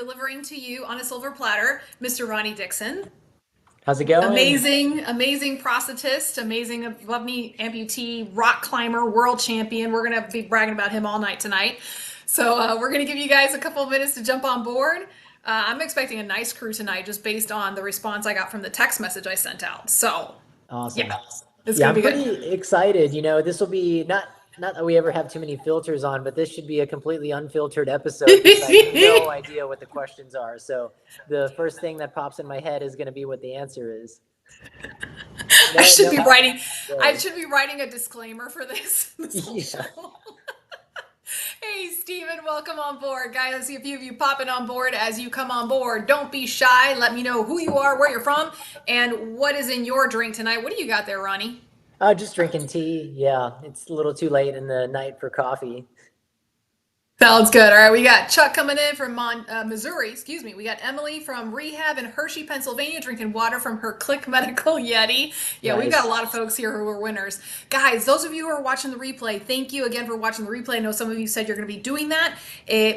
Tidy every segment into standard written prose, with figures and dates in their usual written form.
delivering to you on a silver platter, Mr. Ronnie Dixon. How's it going? Amazing prosthetist, amazing love me amputee, rock climber, world champion. We're gonna be bragging about him all night tonight. So we're gonna give you guys a couple of minutes to jump on board. I'm expecting a nice crew tonight, just based on the response I got from the text message I sent out. So Awesome. yeah, it's Yeah, gonna I'm be good. pretty excited. This will be not that we ever have too many filters on, but this should be a completely unfiltered eepisode because I have no idea what the questions are. So the first thing that pops in my head is going to be what the answer is. I No, should no. be writing. I So, should be writing a disclaimer for this whole yeah. show. Hey, Steven, welcome on board. Guys, I see a few of you popping on board. As you come on board, don't be shy. Let me know who you are, where you're from, and what is in your drink tonight. What do you got there, Ronnie? Just drinking tea. Yeah, it's a little too late in the night for coffee. Sounds good. All right, we got Chuck coming in from Missouri. Excuse me. We got Emily from Rehab in Hershey, Pennsylvania, drinking water from her Click Medical Yeti. Yeah, we've got a Nice. lot of folks here who are winners. Guys, those of you who are watching the replay, thank you again for watching the replay. I know some of you said you're going to be doing that.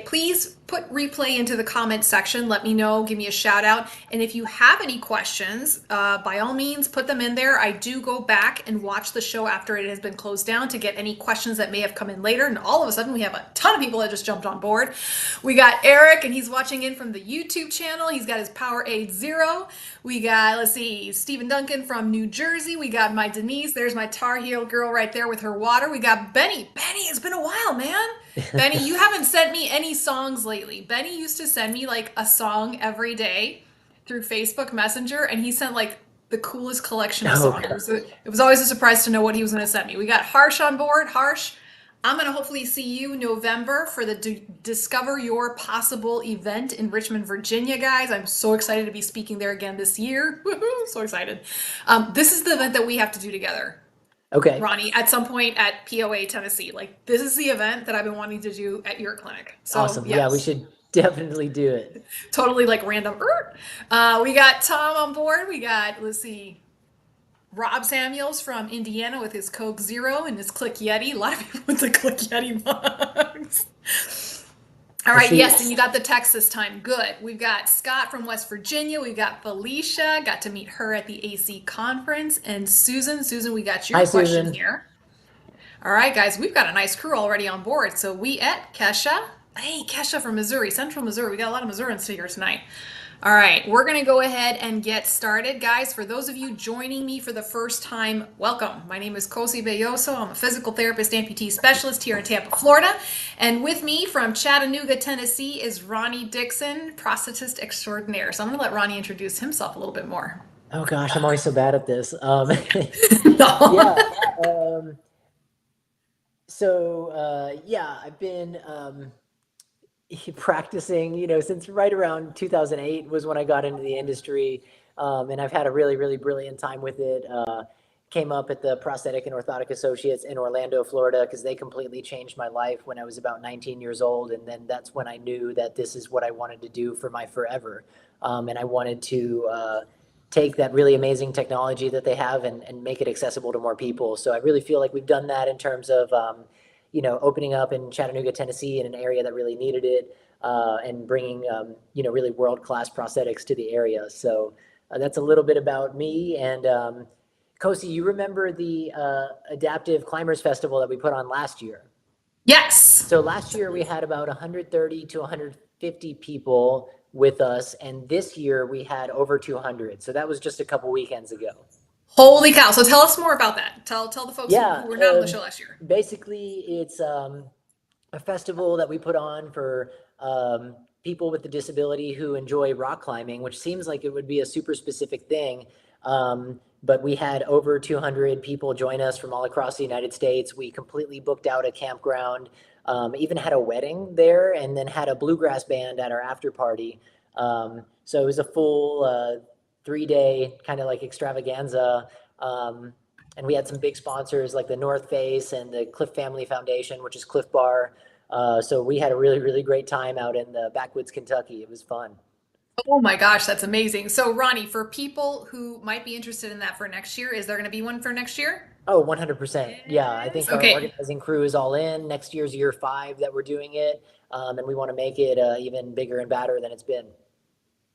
Please put replay into the comment section. Let me know. Give me a shout out. And if you have any questions, by all means, put them in there. I do go back and watch the show after it has been closed down to get any questions that may have come in later. And all of a sudden, we have a ton of people that just jumped on board. We got Eric, and he's watching in from the YouTube channel. He's got his Powerade Zero. We got, let's see, Stephen Duncan from New Jersey. We got my Denise. There's my Tar Heel girl right there with her water. We got Benny. Benny, it's been a while, man. Benny, you haven't sent me any songs lately. Benny used to send me like a song every day through Facebook Messenger, and he sent like the coolest collection of Oh songs. It was always a surprise to know what he was going to send me. We got Harsh on board. Harsh, I'm going to hopefully see you November for the Discover Your Possible event in Richmond, Virginia, guys. I'm so excited to be speaking there again this year. Woohoo, so excited. This is the event that we have to do together. Okay. Ronnie, at some point at POA, Tennessee. Like, this is the event that I've been wanting to do at your clinic. So, Awesome. Yeah, we yes, should definitely do it. totally like random. We got Tom on board. We got, let's see, Rob Samuels from Indiana with his Coke Zero and his Click Yeti. A lot of people with the Click Yeti mugs. All I right, see. yes, and you got the text this time. Good. We've got Scott from West Virginia. We've got Felicia. Got to meet her at the AC conference. And Susan. Susan, we got your Hi, question Susan. here. All right, guys, we've got a nice crew already on board. So we at Kesha. Hey, Kesha from Missouri, Central Missouri. We got a lot of Missourians here tonight. All right, we're going to go ahead and get started. Guys, for those of you joining me for the first time, welcome. My name is Cosi Belloso. I'm a physical therapist amputee specialist here in Tampa, Florida. And with me from Chattanooga, Tennessee is Ronnie Dixon, prosthetist extraordinaire. So I'm going to let Ronnie introduce himself a little bit more. Oh gosh, I'm always so bad at this. No. Yeah. Um, yeah, I've been practicing, since right around 2008 was when I got into the industry, and I've had a really, really brilliant time with it. Came up at the Prosthetic and Orthotic Associates in Orlando, Florida, because they completely changed my life when I was about 19 years old, and then that's when I knew that this is what I wanted to do for my forever, and I wanted to take that really amazing technology that they have and make it accessible to more people. So I really feel like we've done that in terms of opening up in Chattanooga, Tennessee, in an area that really needed it, and bringing really world-class prosthetics to the area. So that's a little bit about me. And Kosi, you remember the Adaptive Climbers Festival that we put on last year? Yes. So last year we had about 130 to 150 people with us, and this year we had over 200. So that was just a couple weekends ago. Holy cow. So tell us more about that. Tell the folks Yeah, who were not on the show last year. basically it's a festival that we put on for people with a disability who enjoy rock climbing, which seems like it would be a super specific thing. But we had over 200 people join us from all across the United States. We completely booked out a campground, even had a wedding there, and then had a bluegrass band at our after party. So it was a full 3 day kind of like extravaganza. And we had some big sponsors like the North Face and the Cliff Family Foundation, which is Cliff Bar. So we had a really, really great time out in the backwoods Kentucky. It was fun. Oh my gosh, that's amazing. So, Ronnie, for people who might be interested in that for next year, is there going to be one for next year? Oh, 100%. Yeah, I think our Okay. organizing crew is all in. Next year's year 5 that we're doing it, and we want to make it even bigger and badder than it's been.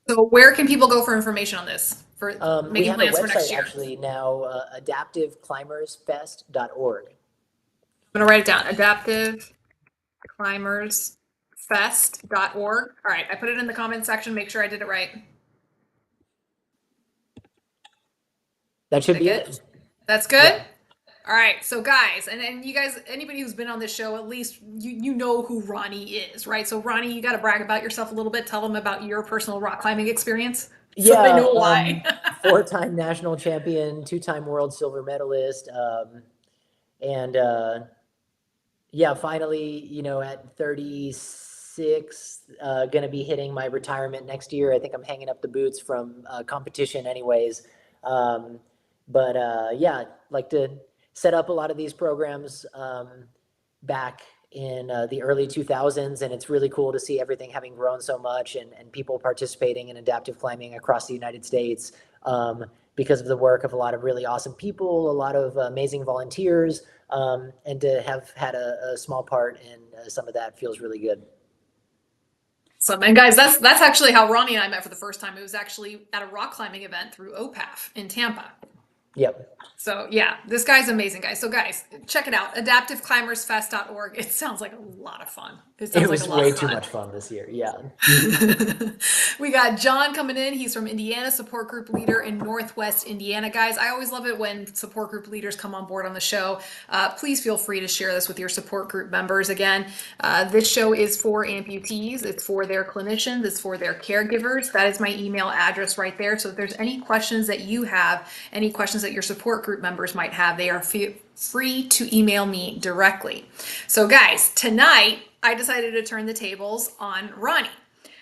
So where can people go for information on this, for We making have a plans for website next year? actually now, adaptiveclimbersfest.org. I'm gonna write it down. Adaptiveclimbersfest.org. All right, I put it in the comment section. Make sure I did it right. That should Did I be get it. it? That's Yeah. good. All right, so guys, and you guys, anybody who's been on this show, at least you know who Ronnie is, right? So Ronnie, you got to brag about yourself a little bit. Tell them about your personal rock climbing experience, so they Yeah, know why. 4-time national champion, 2-time world silver medalist, and yeah, finally, at 36, gonna be hitting my retirement next year. I think I'm hanging up the boots from competition anyways. Um, but yeah, like to set up a lot of these programs back in the early 2000s, and it's really cool to see everything having grown so much and people participating in adaptive climbing across the United States because of the work of a lot of really awesome people, a lot of amazing volunteers, and to have had a small part in some of that feels really good. So, and guys, that's actually how Ronnie and I met for the first time. It was actually at a rock climbing event through OPAF in Tampa. Yep. So yeah, this guy's amazing, guys. So guys, check it out, adaptiveclimbersfest.org. It sounds like a lot of fun. It It sounds like a was lot way of too fun. much fun this year. Yeah. We got John coming in. He's from Indiana, support group leader in Northwest Indiana. Guys, I always love it when support group leaders come on board on the show. Please feel free to share this with your support group members. Again, this show is for amputees, it's for their clinicians, it's for their caregivers. That is my email address right there. So if there's any questions that you have, any questions that your support group members might have, they are free to email me directly. So, guys, tonight I decided to turn the tables on Ronnie.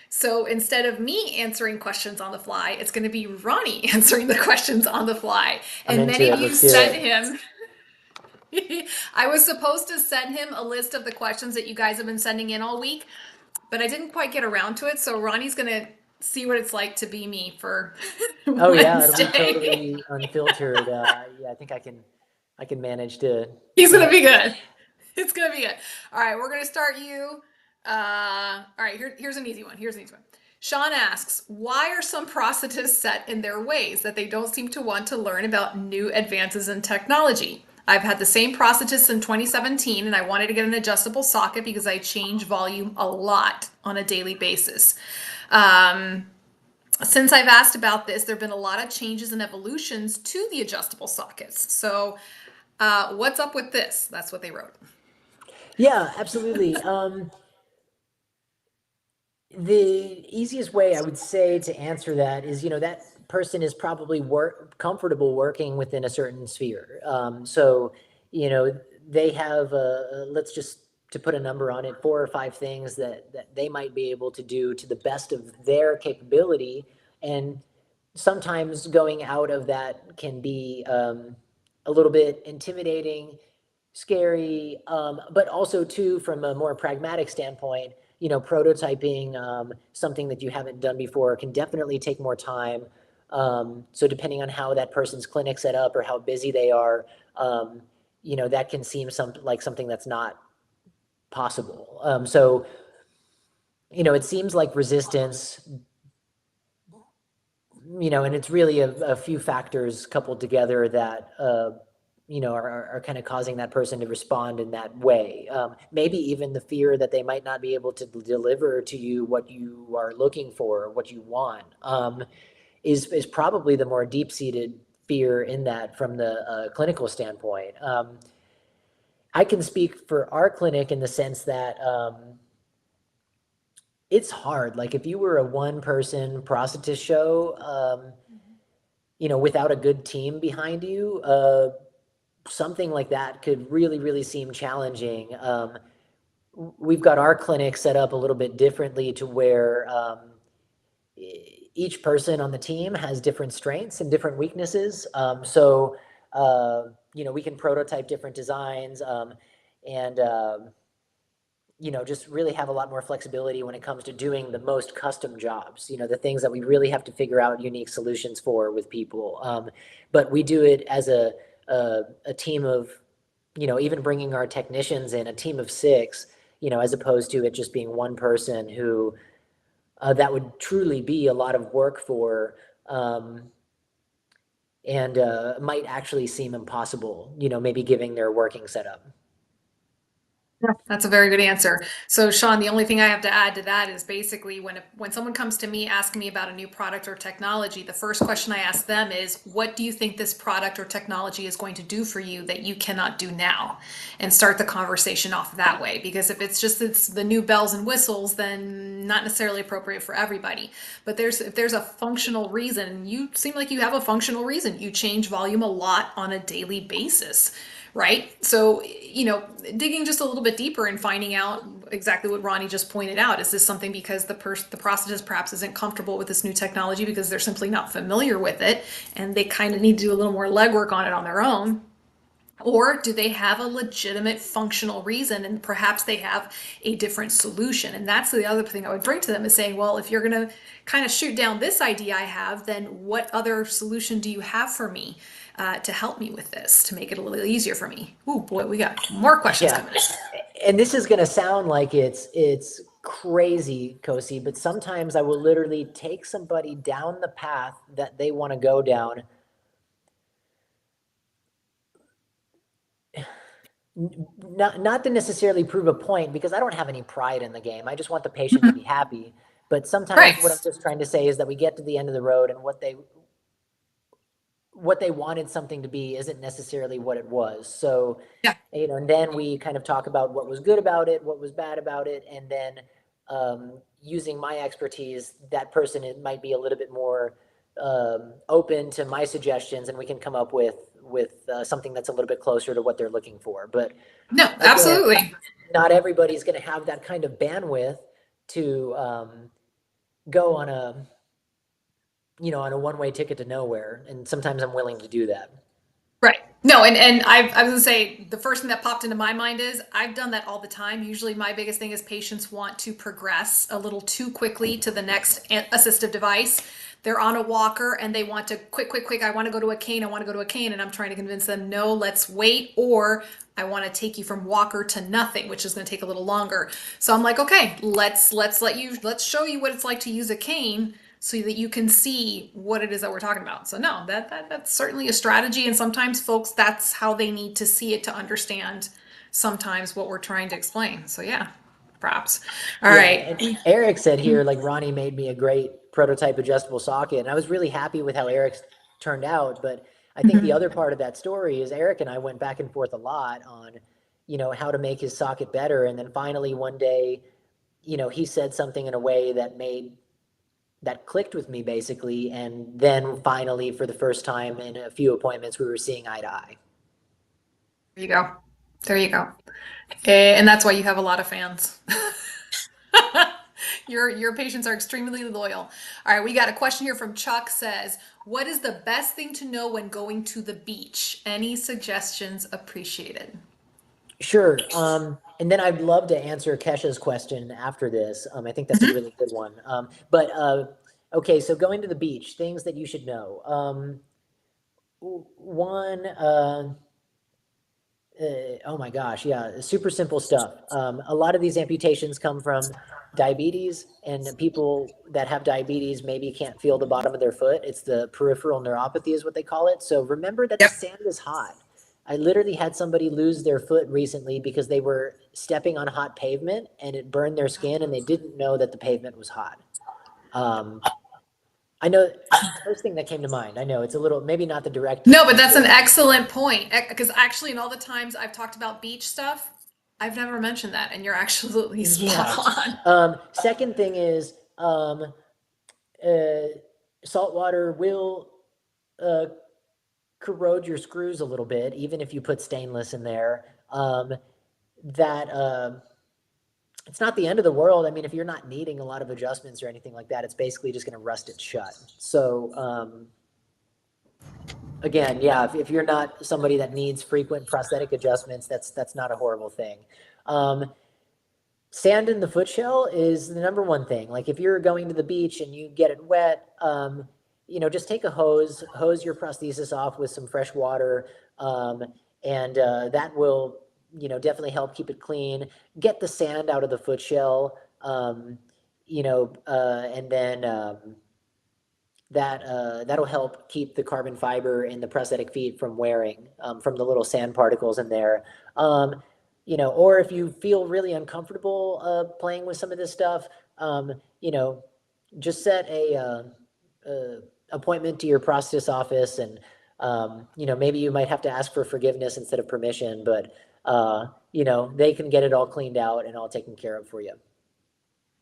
So instead of me answering questions on the fly, it's going to be Ronnie answering the questions on the fly. I'm And into many of it. you Let's do sent it. him. I was supposed to send him a list of the questions that you guys have been sending in all week, but I didn't quite get around to it. So Ronnie's going to see what it's like to be me for Oh yeah, it'll be Wednesday. totally unfiltered. Yeah, I think I can manage to He's going to handle be it. good. It's going to be good. All right, we're going to start you. All right, here's an easy one. Here's an easy one. Sean asks, why are some prosthetists set in their ways that they don't seem to want to learn about new advances in technology? I've had the same prosthetist in 2017 and I wanted to get an adjustable socket because I change volume a lot on a daily basis. Um, since I've asked about this, there have been a lot of changes and evolutions to the adjustable sockets. So, what's up with this? That's what they wrote. Yeah, absolutely. The easiest way I would say to answer that is, that person is probably comfortable working within a certain sphere. So, they have, let's just to put a number on it, 4 or 5 things that they might be able to do to the best of their capability. And sometimes going out of that can be a little bit intimidating, scary, but also too from a more pragmatic standpoint, prototyping something that you haven't done before can definitely take more time. So depending on how that person's clinic set up or how busy they are, that can seem like something that's not possible. So it seems like resistance, and it's really a few factors coupled together that are kind of causing that person to respond in that way. Maybe even the fear that they might not be able to deliver to you what you are looking for, what you want, is probably the more deep-seated fear in that from the clinical standpoint. I can speak for our clinic in the sense that it's hard. Like if you were a one-person prosthetist show, without a good team behind you, something like that could really, really seem challenging. We've got our clinic set up a little bit differently to where each person on the team has different strengths and different weaknesses. So, we can prototype different designs and, just really have a lot more flexibility when it comes to doing the most custom jobs, the things that we really have to figure out unique solutions for with people. But we do it as a a team of, even bringing our technicians in, a team of 6, as opposed to it just being one person who that would truly be a lot of work for, and might actually seem impossible, maybe giving their working setup. Yeah, that's a very good answer. So, Sean, the only thing I have to add to that is basically when someone comes to me asking me about a new product or technology, the first question I ask them is, what do you think this product or technology is going to do for you that you cannot do now? And start the conversation off that way. Because if it's the new bells and whistles, then not necessarily appropriate for everybody. But if there's a functional reason, you seem like you have a functional reason. You change volume a lot on a daily basis. Right? So, digging just a little bit deeper and finding out exactly what Ronnie just pointed out. Is this something because the prosthetist perhaps isn't comfortable with this new technology because they're simply not familiar with it and they kind of need to do a little more legwork on it on their own? Or do they have a legitimate functional reason and perhaps they have a different solution? And that's the other thing I would bring to them is saying, well, if you're going to kind of shoot down this idea I have, then what other solution do you have for me to help me with this, to make it a little easier for me? Ooh, boy, we got more questions coming in. And this is going to sound like it's crazy, Kosi, but sometimes I will literally take somebody down the path that they want to go down. Not to necessarily prove a point, because I don't have any pride in the game. I just want the patient to be happy. But sometimes what I'm just trying to say is that we get to the end of the road and what they wanted something to be isn't necessarily what it was. So, and then we kind of talk about what was good about it, what was bad about it. And then using my expertise, that person might be a little bit more open to my suggestions, and we can come up with something that's a little bit closer to what they're looking for. But no, absolutely. Not everybody's going to have that kind of bandwidth to go on a one-way ticket to nowhere. And sometimes I'm willing to do that. Right. No, and I was going to say, the first thing that popped into my mind is I've done that all the time. Usually my biggest thing is patients want to progress a little too quickly to the next assistive device. They're on a walker and they want to quick. I want to go to a cane. And I'm trying to convince them, no, let's wait. Or I want to take you from walker to nothing, which is going to take a little longer. So I'm like, okay, let's show you what it's like to use a cane so that you can see what it is that we're talking about. So no, that's certainly a strategy. And sometimes folks, that's how they need to see it to understand sometimes what we're trying to explain. So yeah, props. All right. And Eric said here, like, Ronnie made me a great prototype adjustable socket. And I was really happy with how Eric's turned out. But I think the other part of that story is Eric and I went back and forth a lot on, how to make his socket better. And then finally one day, he said something in a way that clicked with me basically. And then finally, for the first time in a few appointments, we were seeing eye to eye. There you go. And that's why you have a lot of fans. Your patients are extremely loyal. All right, we got a question here from Chuck. Says, what is the best thing to know when going to the beach? Any suggestions appreciated? Sure. And then I'd love to answer Kesha's question after this. I think that's a really good one. Okay, so going to the beach, things that you should know. One, oh my gosh, yeah, super simple stuff. A lot of these amputations come from diabetes, and people that have diabetes maybe can't feel the bottom of their foot. It's the peripheral neuropathy is what they call it. So remember that the sand is hot. I literally had somebody lose their foot recently because they were stepping on hot pavement and it burned their skin and they didn't know that the pavement was hot. I know the first thing that came to mind. I know it's a little, maybe not the direct. No, but that's an excellent point. Because actually, in all the times I've talked about beach stuff, I've never mentioned that, and you're absolutely spot on. Second thing is, salt water will corrode your screws a little bit, even if you put stainless in there. It's not the end of the world. I mean, if you're not needing a lot of adjustments or anything like that, it's basically just going to rust it shut. So, again, yeah, if you're not somebody that needs frequent prosthetic adjustments, that's not a horrible thing. Sand in the foot shell is the number one thing. Like if you're going to the beach and you get it wet, just take a hose your prosthesis off with some fresh water, Um, and that will, definitely help keep it clean, get the sand out of the foot shell, and then that'll help keep the carbon fiber in the prosthetic feet from wearing, from the little sand particles in there. Or if you feel really uncomfortable playing with some of this stuff, you know, just set a appointment to your prosthetist office, and maybe you might have to ask for forgiveness instead of permission, but they can get it all cleaned out and all taken care of for you.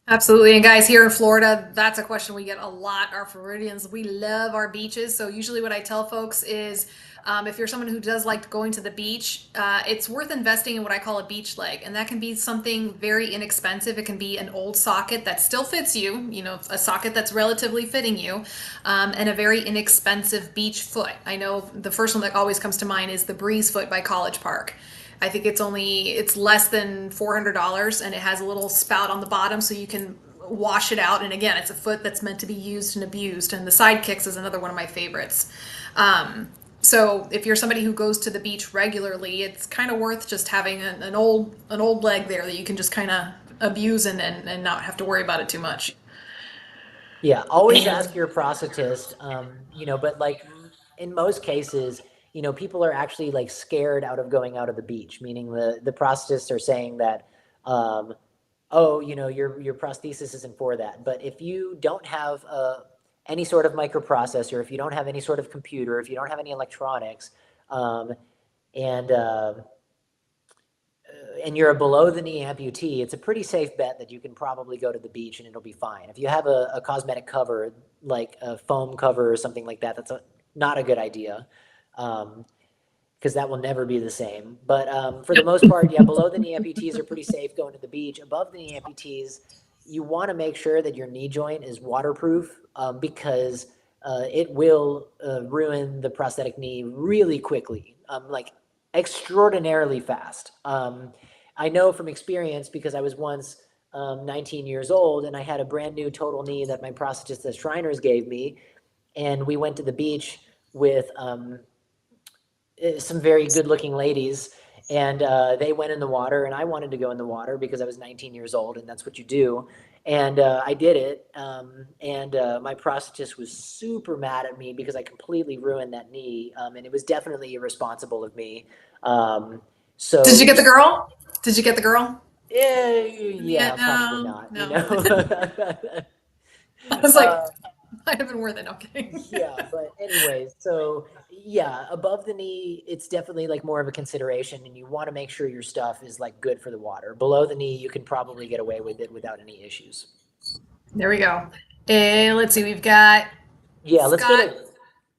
Absolutely. And guys, here in Florida, that's a question we get a lot. Our Floridians, we love our beaches. So usually what I tell folks is, if you're someone who does like going to the beach, it's worth investing in what I call a beach leg. And that can be something very inexpensive. It can be an old socket that still fits you, a socket that's relatively fitting you, and a very inexpensive beach foot. I know the first one that always comes to mind is the Breeze Foot by College Park. I think it's less than $400, and it has a little spout on the bottom so you can wash it out. And again, it's a foot that's meant to be used and abused. And the Sidekicks is another one of my favorites. So if you're somebody who goes to the beach regularly, it's kind of worth just having an old leg there that you can just kind of abuse and not have to worry about it too much. Yeah, always ask your prosthetist, but like in most cases, people are actually like scared out of going out of the beach, meaning the prosthetists are saying that, oh, your prosthesis isn't for that. But if you don't have any sort of microprocessor, if you don't have any sort of computer, if you don't have any electronics, and and you're a below the knee amputee, it's a pretty safe bet that you can probably go to the beach and it'll be fine. If you have a cosmetic cover, like a foam cover or something like that, that's not a good idea, because that will never be the same. But for the most part, yeah, below the knee amputees are pretty safe going to the beach. Above the knee amputees, you want to make sure that your knee joint is waterproof, because it will ruin the prosthetic knee really quickly, like extraordinarily fast. I know from experience, because I was once 19 years old and I had a brand new total knee that my prosthetist at Shriners gave me, and we went to the beach with some very good looking ladies, and they went in the water, and I wanted to go in the water because I was 19 years old and that's what you do. And I did it. And my prosthetist was super mad at me because I completely ruined that knee. And it was definitely irresponsible of me. So Did you get the girl? Did you get the girl? yeah, probably No, not, no. I was like, Uh, might have been worth it. Okay. yeah, but anyways, so yeah, above the knee, it's definitely like more of a consideration, and you want to make sure your stuff is like good for the water. Below the knee, you can probably get away with it without any issues. There we go. Let's see. We've got Yeah, let's go Scott.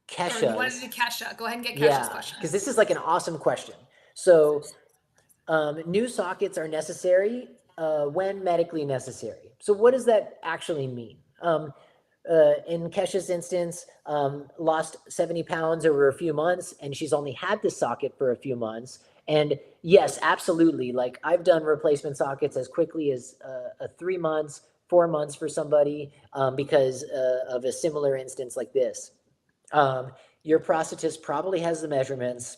to Or you wanted to Kesha's. do Kesha. Go ahead and get Kesha's Yeah, question. because this is like an awesome question. So, new sockets are necessary when medically necessary. So, what does that actually mean? In Kesha's instance, lost 70 pounds over a few months, and she's only had this socket for a few months. And yes, absolutely. Like I've done replacement sockets as quickly as 3 months, 4 months for somebody, because of a similar instance like this. Your prosthetist probably has the measurements.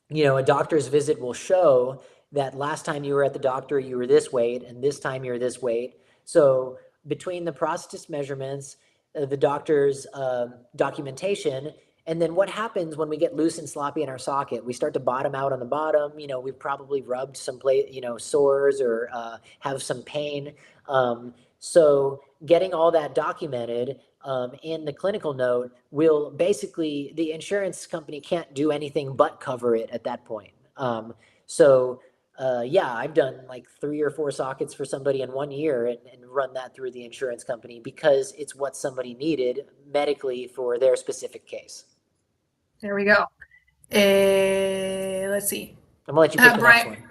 A doctor's visit will show that last time you were at the doctor, you were this weight, and this time you're this weight. So between the prosthetist measurements, the doctor's documentation, and then what happens when we get loose and sloppy in our socket, we start to bottom out on the bottom. We've probably rubbed some sores, or have some pain. So getting all that documented in the clinical note will basically, the insurance company can't do anything but cover it at that point. So yeah, I've done like 3 or 4 sockets for somebody in 1 year, and run that through the insurance company because it's what somebody needed medically for their specific case. There we go. Let's see. I'm gonna let you pick the next Brian. one.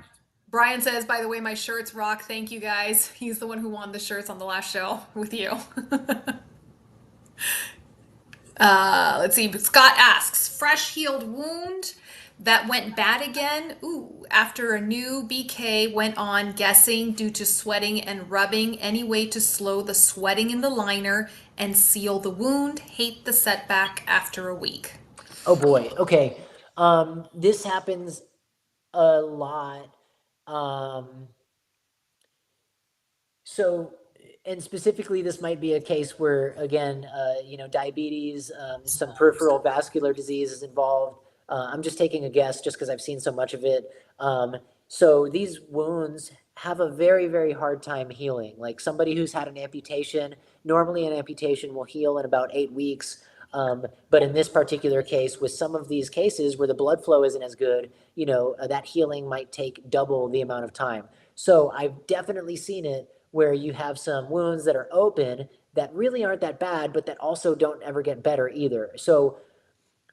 Brian says, by the way, my shirts rock. Thank you guys. He's the one who won the shirts on the last show with you. Let's see. Scott asks, fresh healed wound that went bad again. Ooh, after a new BK went on, guessing due to sweating and rubbing. Any way to slow the sweating in the liner and seal the wound? Hate the setback after a week. Oh boy. Okay. This happens a lot. Um, so, and specifically, this might be a case where, again, diabetes, some peripheral vascular disease is involved. I'm just taking a guess just because I've seen so much of it. So these wounds have a very, very hard time healing. Like somebody who's had an amputation, normally an amputation will heal in about 8 weeks. But in this particular case, with some of these cases where the blood flow isn't as good, that healing might take double the amount of time. So I've definitely seen it where you have some wounds that are open that really aren't that bad, but that also don't ever get better either. So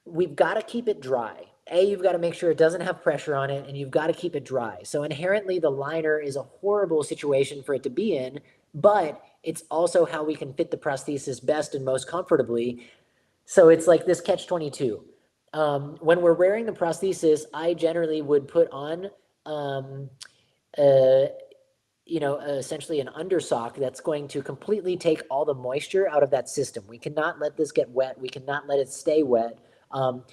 we've got to keep it dry. You've got to make sure it doesn't have pressure on it, and you've got to keep it dry. So inherently, the liner is a horrible situation for it to be in, but it's also how we can fit the prosthesis best and most comfortably. So it's like this catch-22. When we're wearing the prosthesis, I generally would put on uh, essentially an undersock that's going to completely take all the moisture out of that system. We cannot let this get wet. We cannot let it stay wet.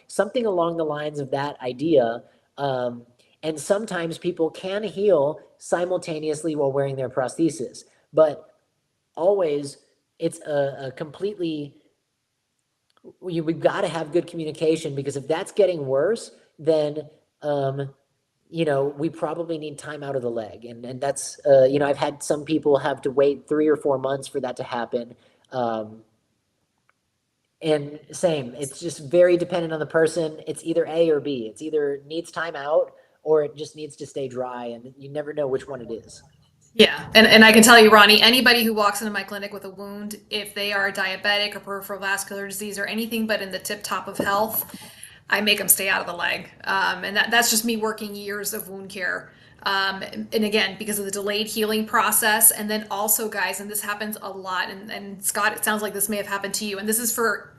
Something along the lines of that idea. And sometimes people can heal simultaneously while wearing their prosthesis, but always it's a completely, we've got to have good communication, because if that's getting worse, then we probably need time out of the leg. And that's, I've had some people have to wait 3 or 4 months for that to happen. And same, it's just very dependent on the person. It's either A or B. It's either needs time out or it just needs to stay dry. And you never know which one it is. Yeah, and I can tell you, Ronnie, anybody who walks into my clinic with a wound, if they are diabetic or peripheral vascular disease or anything but in the tip top of health, I make them stay out of the leg. And that's just me working years of wound care. And again, because of the delayed healing process. And then also, guys, and this happens a lot, and Scott, it sounds like this may have happened to you. And this is for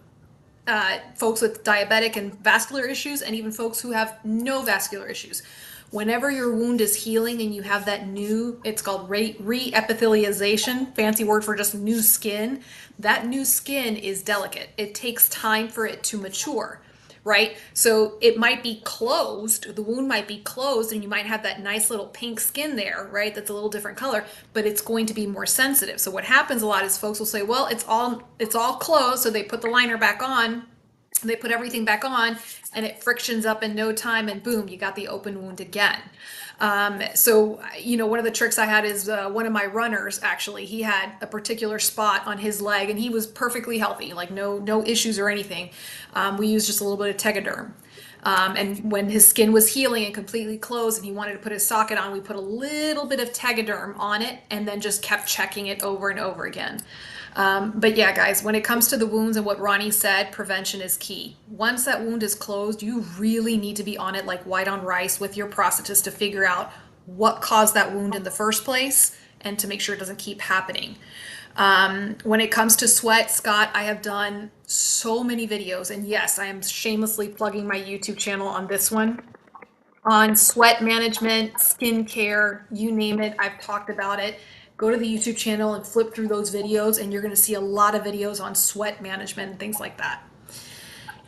folks with diabetic and vascular issues, and even folks who have no vascular issues. Whenever your wound is healing and you have that new, it's called re-epithelialization, fancy word for just new skin, that new skin is delicate. It takes time for it to mature, right? So it might be closed, the wound might be closed, and you might have that nice little pink skin there, right? That's a little different color, but it's going to be more sensitive. So what happens a lot is folks will say, well, it's all closed, so they put the liner back on, they put everything back on, and it frictions up in no time, and boom, you got the open wound again. So one of the tricks I had is one of my runners, actually, he had a particular spot on his leg, and he was perfectly healthy, like no issues or anything. We used just a little bit of Tegaderm. And when his skin was healing and completely closed and he wanted to put his socket on, we put a little bit of Tegaderm on it and then just kept checking it over and over again. But yeah, guys, when it comes to the wounds and what Ronnie said, prevention is key. Once that wound is closed, you really need to be on it like white on rice with your prosthetist to figure out what caused that wound in the first place and to make sure it doesn't keep happening. When it comes to sweat, Scott, I have done so many videos, and yes, I am shamelessly plugging my YouTube channel on this one, on sweat management, skincare, you name it, I've talked about it. Go to the YouTube channel and flip through those videos, and you're going to see a lot of videos on sweat management and things like that.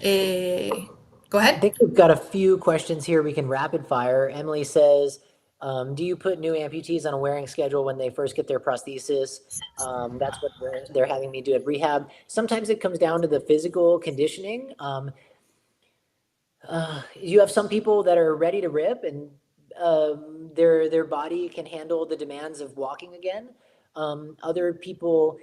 Go I ahead. think we've got a few questions here we can rapid fire. Emily says, do you put new amputees on a wearing schedule when they first get their prosthesis? That's what they're having me do at rehab. Sometimes it comes down to the physical conditioning. You have some people that are ready to rip, and their body can handle the demands of walking again. Other people,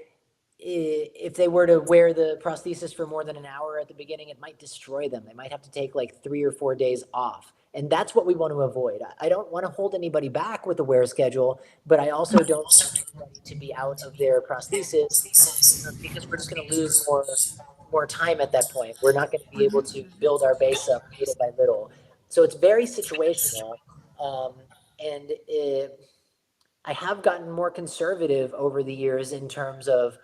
if they were to wear the prosthesis for more than an hour at the beginning, it might destroy them. They might have to take like 3 or 4 days off. And that's what we want to avoid. I don't want to hold anybody back with the wear schedule, but I also don't want anybody to be out of their prosthesis because we're just going to lose more time at that point. We're not going to be able to build our base up little by little. So it's very situational. And I have gotten more conservative over the years in terms of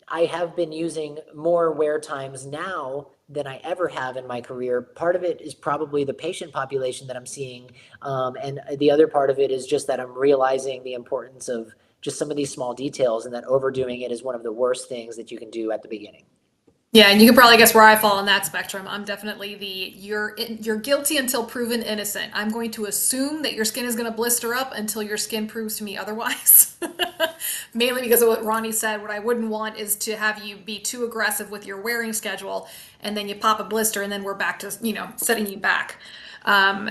I have been using more wear times now than I ever have in my career. Part of it is probably the patient population that I'm seeing. And the other part of it is just that I'm realizing the importance of just some of these small details, and that overdoing it is one of the worst things that you can do at the beginning. Yeah, and you can probably guess where I fall on that spectrum. I'm definitely you're guilty until proven innocent. I'm going to assume that your skin is going to blister up until your skin proves to me otherwise. Mainly because of what Ronnie said. What I wouldn't want is to have you be too aggressive with your wearing schedule, and then you pop a blister, and then we're back to setting you back.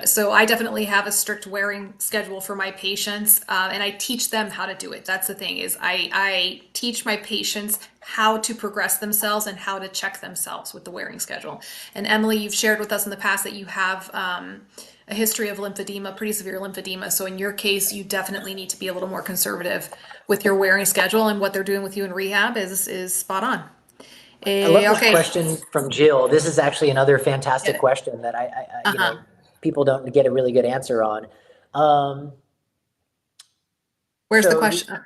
So I definitely have a strict wearing schedule for my patients, and I teach them how to do it. That's the thing is I teach my patients how to progress themselves and how to check themselves with the wearing schedule. And Emily, you've shared with us in the past that you have a history of lymphedema, pretty severe lymphedema. So in your case, you definitely need to be a little more conservative with your wearing schedule, and what they're doing with you in rehab is spot on. I love this Okay. question from Jill. This is actually another Get fantastic it. question that Uh-huh. people don't get a really good answer on. Um, Where's the so question?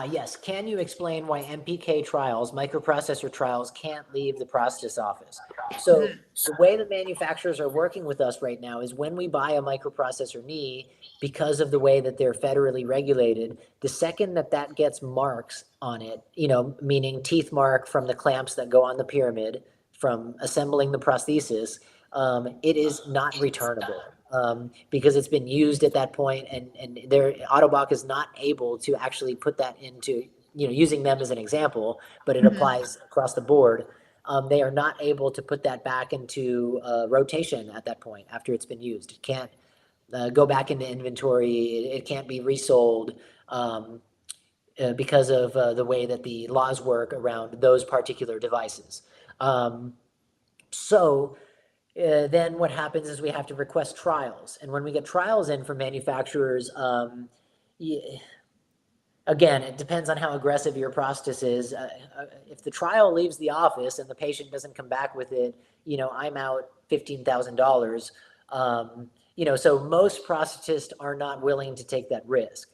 yes, can you explain why MPK trials, microprocessor trials, can't leave the prosthetist office? So the way the manufacturers are working with us right now is when we buy a microprocessor knee, because of the way that they're federally regulated, the second that that gets marks on it, meaning teeth mark from the clamps that go on the pyramid from assembling the prosthesis, it is not returnable. Because it's been used at that point, and their Ottobock is not able to actually put that into, using them as an example, but it applies across the board. They are not able to put that back into rotation at that point after it's been used. It can't go back into inventory. It can't be resold because of the way that the laws work around those particular devices. So then what happens is we have to request trials. And when we get trials in from manufacturers, again, it depends on how aggressive your prosthetist is. If the trial leaves the office and the patient doesn't come back with it, I'm out $15,000. So most prosthetists are not willing to take that risk.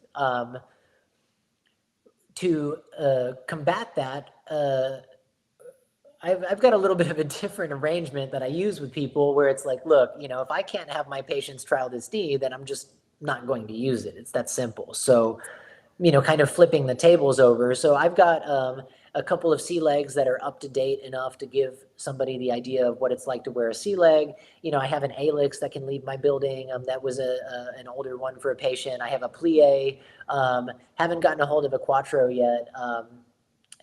To combat that, I've got a little bit of a different arrangement that I use with people where it's like, look, if I can't have my patients trial this knee, then I'm just not going to use it. It's that simple. So, kind of flipping the tables over. So I've got a couple of sea legs that are up to date enough to give somebody the idea of what it's like to wear a sea leg. I have an Alix that can leave my building. That was an older one for a patient. I have a plie. Haven't gotten a hold of a Quattro yet.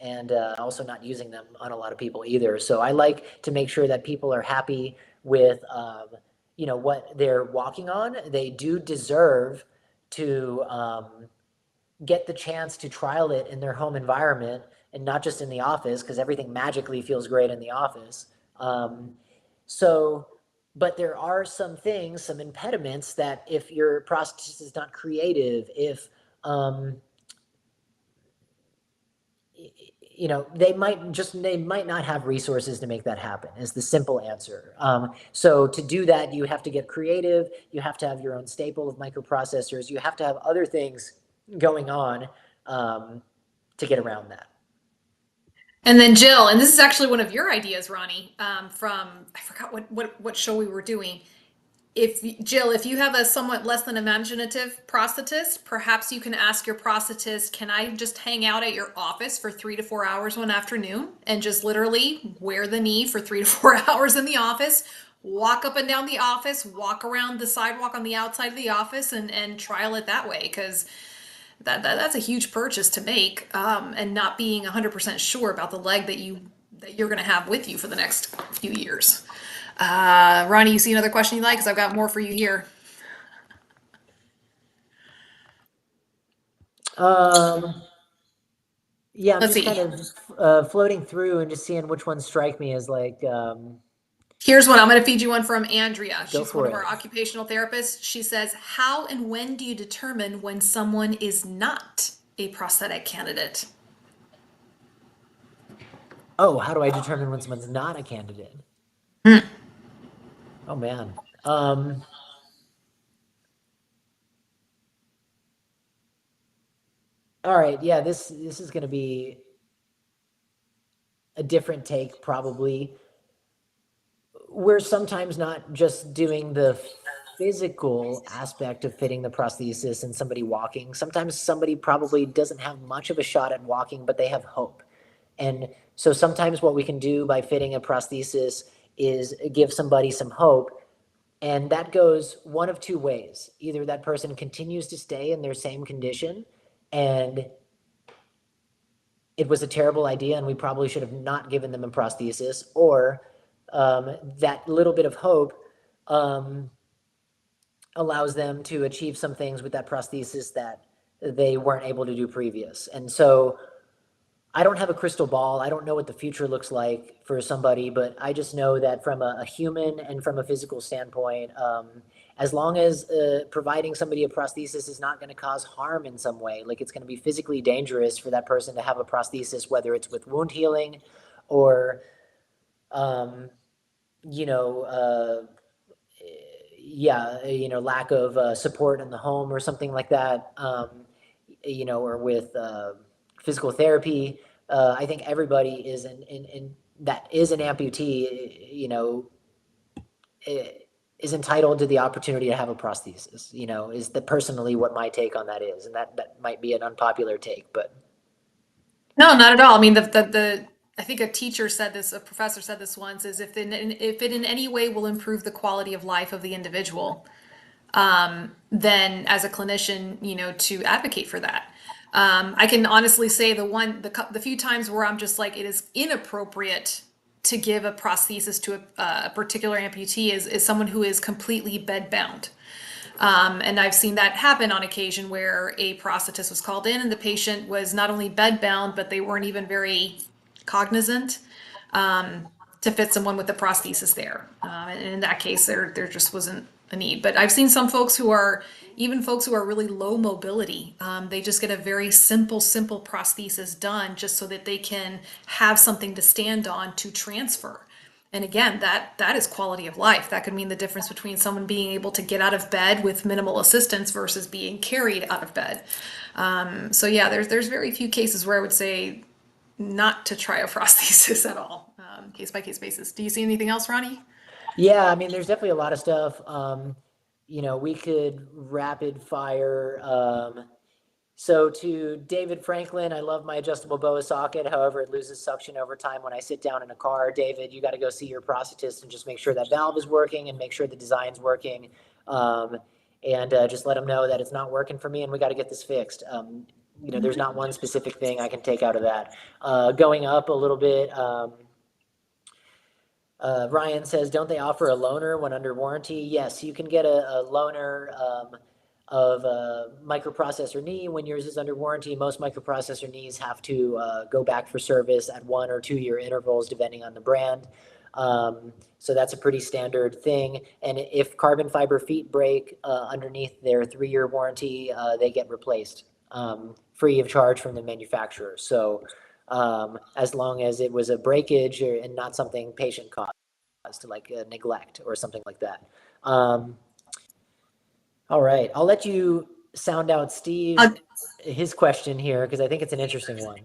And also not using them on a lot of people either. So I like to make sure that people are happy with, what they're walking on. They do deserve to get the chance to trial it in their home environment and not just in the office, because everything magically feels great in the office. But there are some things, some impediments that if your prosthetist is not creative, if they might not have resources to make that happen is the simple answer. So to do that, you have to get creative. You have to have your own staple of microprocessors. You have to have other things going on to get around that. And then Jill, and this is actually one of your ideas, Ronnie, from I forgot what show we were doing. If Jill, if you have a somewhat less than imaginative prosthetist, perhaps you can ask your prosthetist, can I just hang out at your office for 3 to 4 hours one afternoon and just literally wear the knee for 3 to 4 hours in the office, walk up and down the office, walk around the sidewalk on the outside of the office and trial it that way? Because that's a huge purchase to make, and not being 100% sure about the leg that you're going to have with you for the next few years. Ronnie, you see another question you like? Because I've got more for you here. Yeah, I'm Let's just see. kind of floating through and just seeing which ones strike me as like, Here's one. I'm going to feed you one from Andrea. go She's one for of our it. occupational therapists. She says, how and when do you determine when someone is not a prosthetic candidate? Oh, how do I determine when someone's not a candidate? Oh man. All right, yeah, this is going to be a different take probably. We're sometimes not just doing the physical aspect of fitting the prosthesis and somebody walking. Sometimes somebody probably doesn't have much of a shot at walking, but they have hope. And So sometimes what we can do by fitting a prosthesis is give somebody some hope. And that goes one of two ways. Either that person continues to stay in their same condition and it was a terrible idea and we probably should have not given them a prosthesis, or that little bit of hope allows them to achieve some things with that prosthesis that they weren't able to do previous. And so I don't have a crystal ball. I don't know what the future looks like for somebody, but I just know that from a human and from a physical standpoint, as long as providing somebody a prosthesis is not going to cause harm in some way, like it's going to be physically dangerous for that person to have a prosthesis, whether it's with wound healing or, you know, lack of support in the home or something like that, or with physical therapy. I think everybody is that is an amputee, is entitled to the opportunity to have a prosthesis, is personally what my take on that is. And that might be an unpopular take, but. No, not at all. I mean, I think a teacher said this, a professor said this once, is if it in any way will improve the quality of life of the individual, then as a clinician, to advocate for that. I can honestly say the few times where I'm just like, it is inappropriate to give a prosthesis to a particular amputee is someone who is completely bedbound. And I've seen that happen on occasion where a prosthetist was called in and the patient was not only bedbound, but they weren't even very cognizant to fit someone with a prosthesis there. And in that case, there just wasn't a need. But I've seen some folks who are really low mobility. They just get a very simple prosthesis done just so that they can have something to stand on to transfer. And again, that is quality of life. That could mean the difference between someone being able to get out of bed with minimal assistance versus being carried out of bed. So yeah, there's very few cases where I would say not to try a prosthesis at all, case by case basis. Do you see anything else, Ronnie? Yeah, I mean, there's definitely a lot of stuff. We could rapid fire. So to David Franklin, I love my adjustable BOA socket. However, it loses suction over time when I sit down in a car. David, you got to go see your prosthetist and just make sure that valve is working and make sure the design's working. And just let them know that it's not working for me and we got to get this fixed. There's not one specific thing I can take out of that. Going up a little bit, Ryan says, don't they offer a loaner when under warranty? Yes, you can get a loaner of a microprocessor knee when yours is under warranty. Most microprocessor knees have to go back for service at 1 or 2 year intervals, depending on the brand. So that's a pretty standard thing. And if carbon fiber feet break underneath their 3-year warranty, they get replaced free of charge from the manufacturer. So as long as it was a breakage and not something patient caused, like neglect or something like that. All right, I'll let you sound out Steve, his question here, because I think it's an interesting one.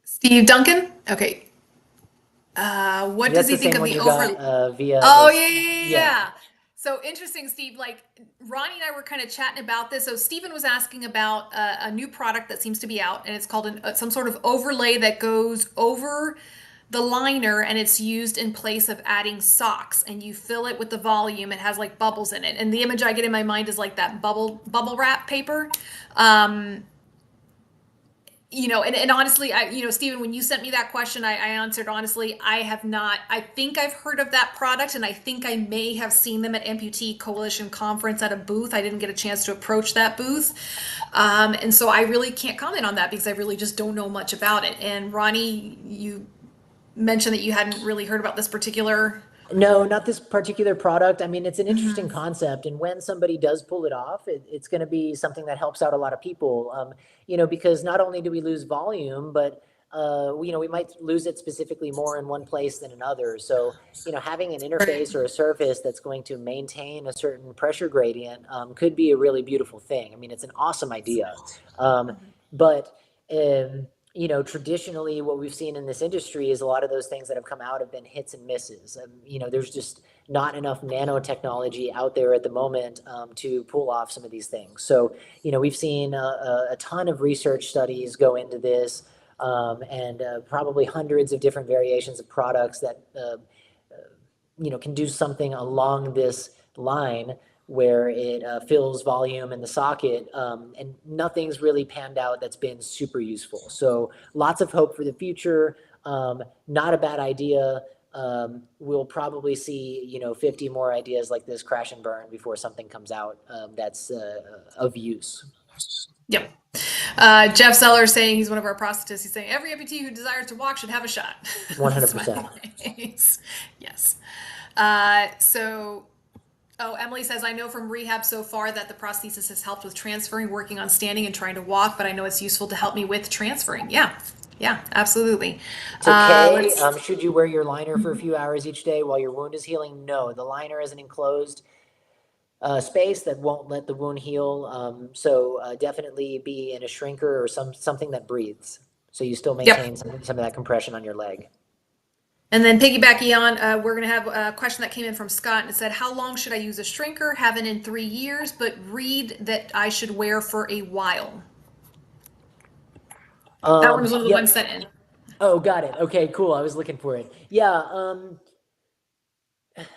Steve Duncan? Okay. What does he think of the over? Via oh, yeah. So interesting, Steve. Like Ronnie and I were kind of chatting about this. So Stephen was asking about a new product that seems to be out, and it's called some sort of overlay that goes over the liner, and it's used in place of adding socks. And you fill it with the volume. It has like bubbles in it, and the image I get in my mind is like that bubble wrap paper. And honestly, Stephen, when you sent me that question, I answered honestly, I think I've heard of that product, and I think I may have seen them at Amputee Coalition Conference at a booth. I didn't get a chance to approach that booth. And so I really can't comment on that because I really just don't know much about it. And Ronnie, you mentioned that you hadn't really heard about this particular. No, not this particular product. I mean, it's an interesting concept. And when somebody does pull it off, it's going to be something that helps out a lot of people, because not only do we lose volume, but, we might lose it specifically more in one place than another. So, having an interface or a surface that's going to maintain a certain pressure gradient could be a really beautiful thing. I mean, it's an awesome idea. But traditionally what we've seen in this industry is a lot of those things that have come out have been hits and misses. There's just not enough nanotechnology out there at the moment to pull off some of these things. So, we've seen a ton of research studies go into this. and probably hundreds of different variations of products that can do something along this line where it fills volume in the socket, and nothing's really panned out that's been super useful. So lots of hope for the future. Not a bad idea. We'll probably see 50 more ideas like this crash and burn before something comes out that's of use. Yep. Jeff Zeller saying he's one of our prosthetists. He's saying every amputee who desires to walk should have a shot. 100%. Yes. Emily says, I know from rehab so far that the prosthesis has helped with transferring, working on standing and trying to walk, but I know it's useful to help me with transferring. Yeah. Yeah, absolutely. It's okay. Should you wear your liner for a few hours each day while your wound is healing? No, the liner is an enclosed space that won't let the wound heal. So definitely be in a shrinker or something that breathes. So you still maintain some of that compression on your leg. And then piggybacking on, we're going to have a question that came in from Scott, and it said, how long should I use a shrinker? Haven't in 3 years, but read that I should wear for a while. That one was one of the ones sent in. Oh, got it. Okay, cool. I was looking for it. Yeah.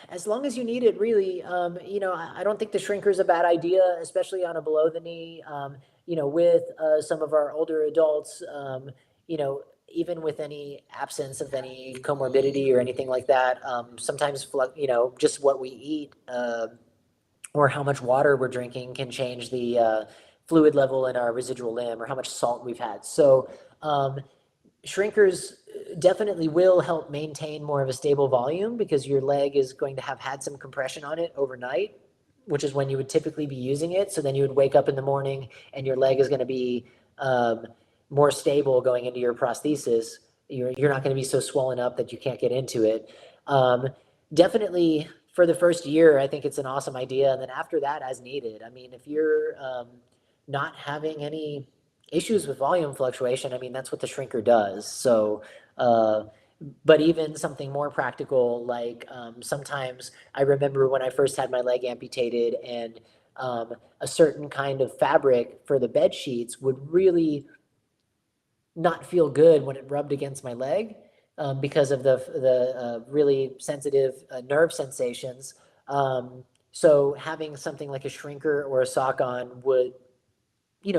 As long as you need it, really. I don't think the shrinker is a bad idea, especially on a below the knee. With some of our older adults, even with any absence of any comorbidity or anything like that, sometimes, just what we eat or how much water we're drinking can change the fluid level in our residual limb or how much salt we've had. So shrinkers definitely will help maintain more of a stable volume because your leg is going to have had some compression on it overnight, which is when you would typically be using it. So then you would wake up in the morning and your leg is going to be more stable going into your prosthesis. You're not going to be so swollen up that you can't get into it. Definitely for the first year, I think it's an awesome idea. And then after that, as needed. I mean, if you're not having any issues with volume fluctuation, I mean, that's what the shrinker does. So, but even something more practical, like sometimes I remember when I first had my leg amputated and a certain kind of fabric for the bed sheets would really not feel good when it rubbed against my leg because of the really sensitive nerve sensations. So having something like a shrinker or a sock on would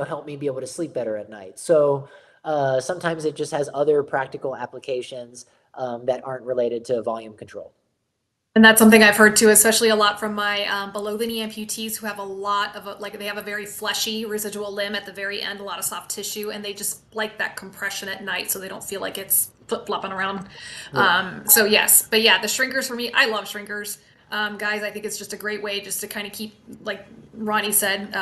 help me be able to sleep better at night. So sometimes it just has other practical applications that aren't related to volume control. And that's something I've heard too, especially a lot from my below the knee amputees who have a lot of they have a very fleshy residual limb at the very end, a lot of soft tissue, and they just like that compression at night so they don't feel like it's flip-flopping around. Yeah. So yes, but yeah, the shrinkers for me, I love shrinkers. Guys, I think it's just a great way just to kind of keep, like Ronnie said,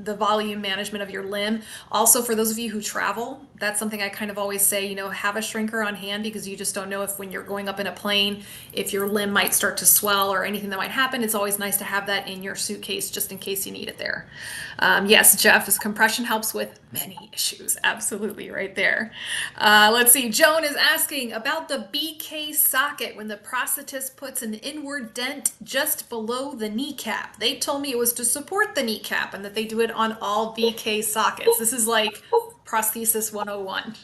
the volume management of your limb. Also, for those of you who travel, that's something I kind of always say, have a shrinker on hand because you just don't know if when you're going up in a plane, if your limb might start to swell or anything that might happen. It's always nice to have that in your suitcase just in case you need it there. Yes, Jeff, this compression helps with many issues. Absolutely, right there. Let's see. Joan is asking about the BK socket when the prosthetist puts an inward dent just below the kneecap. They told me it was to support the kneecap and that they do it on all BK sockets. This is like prosthesis 101.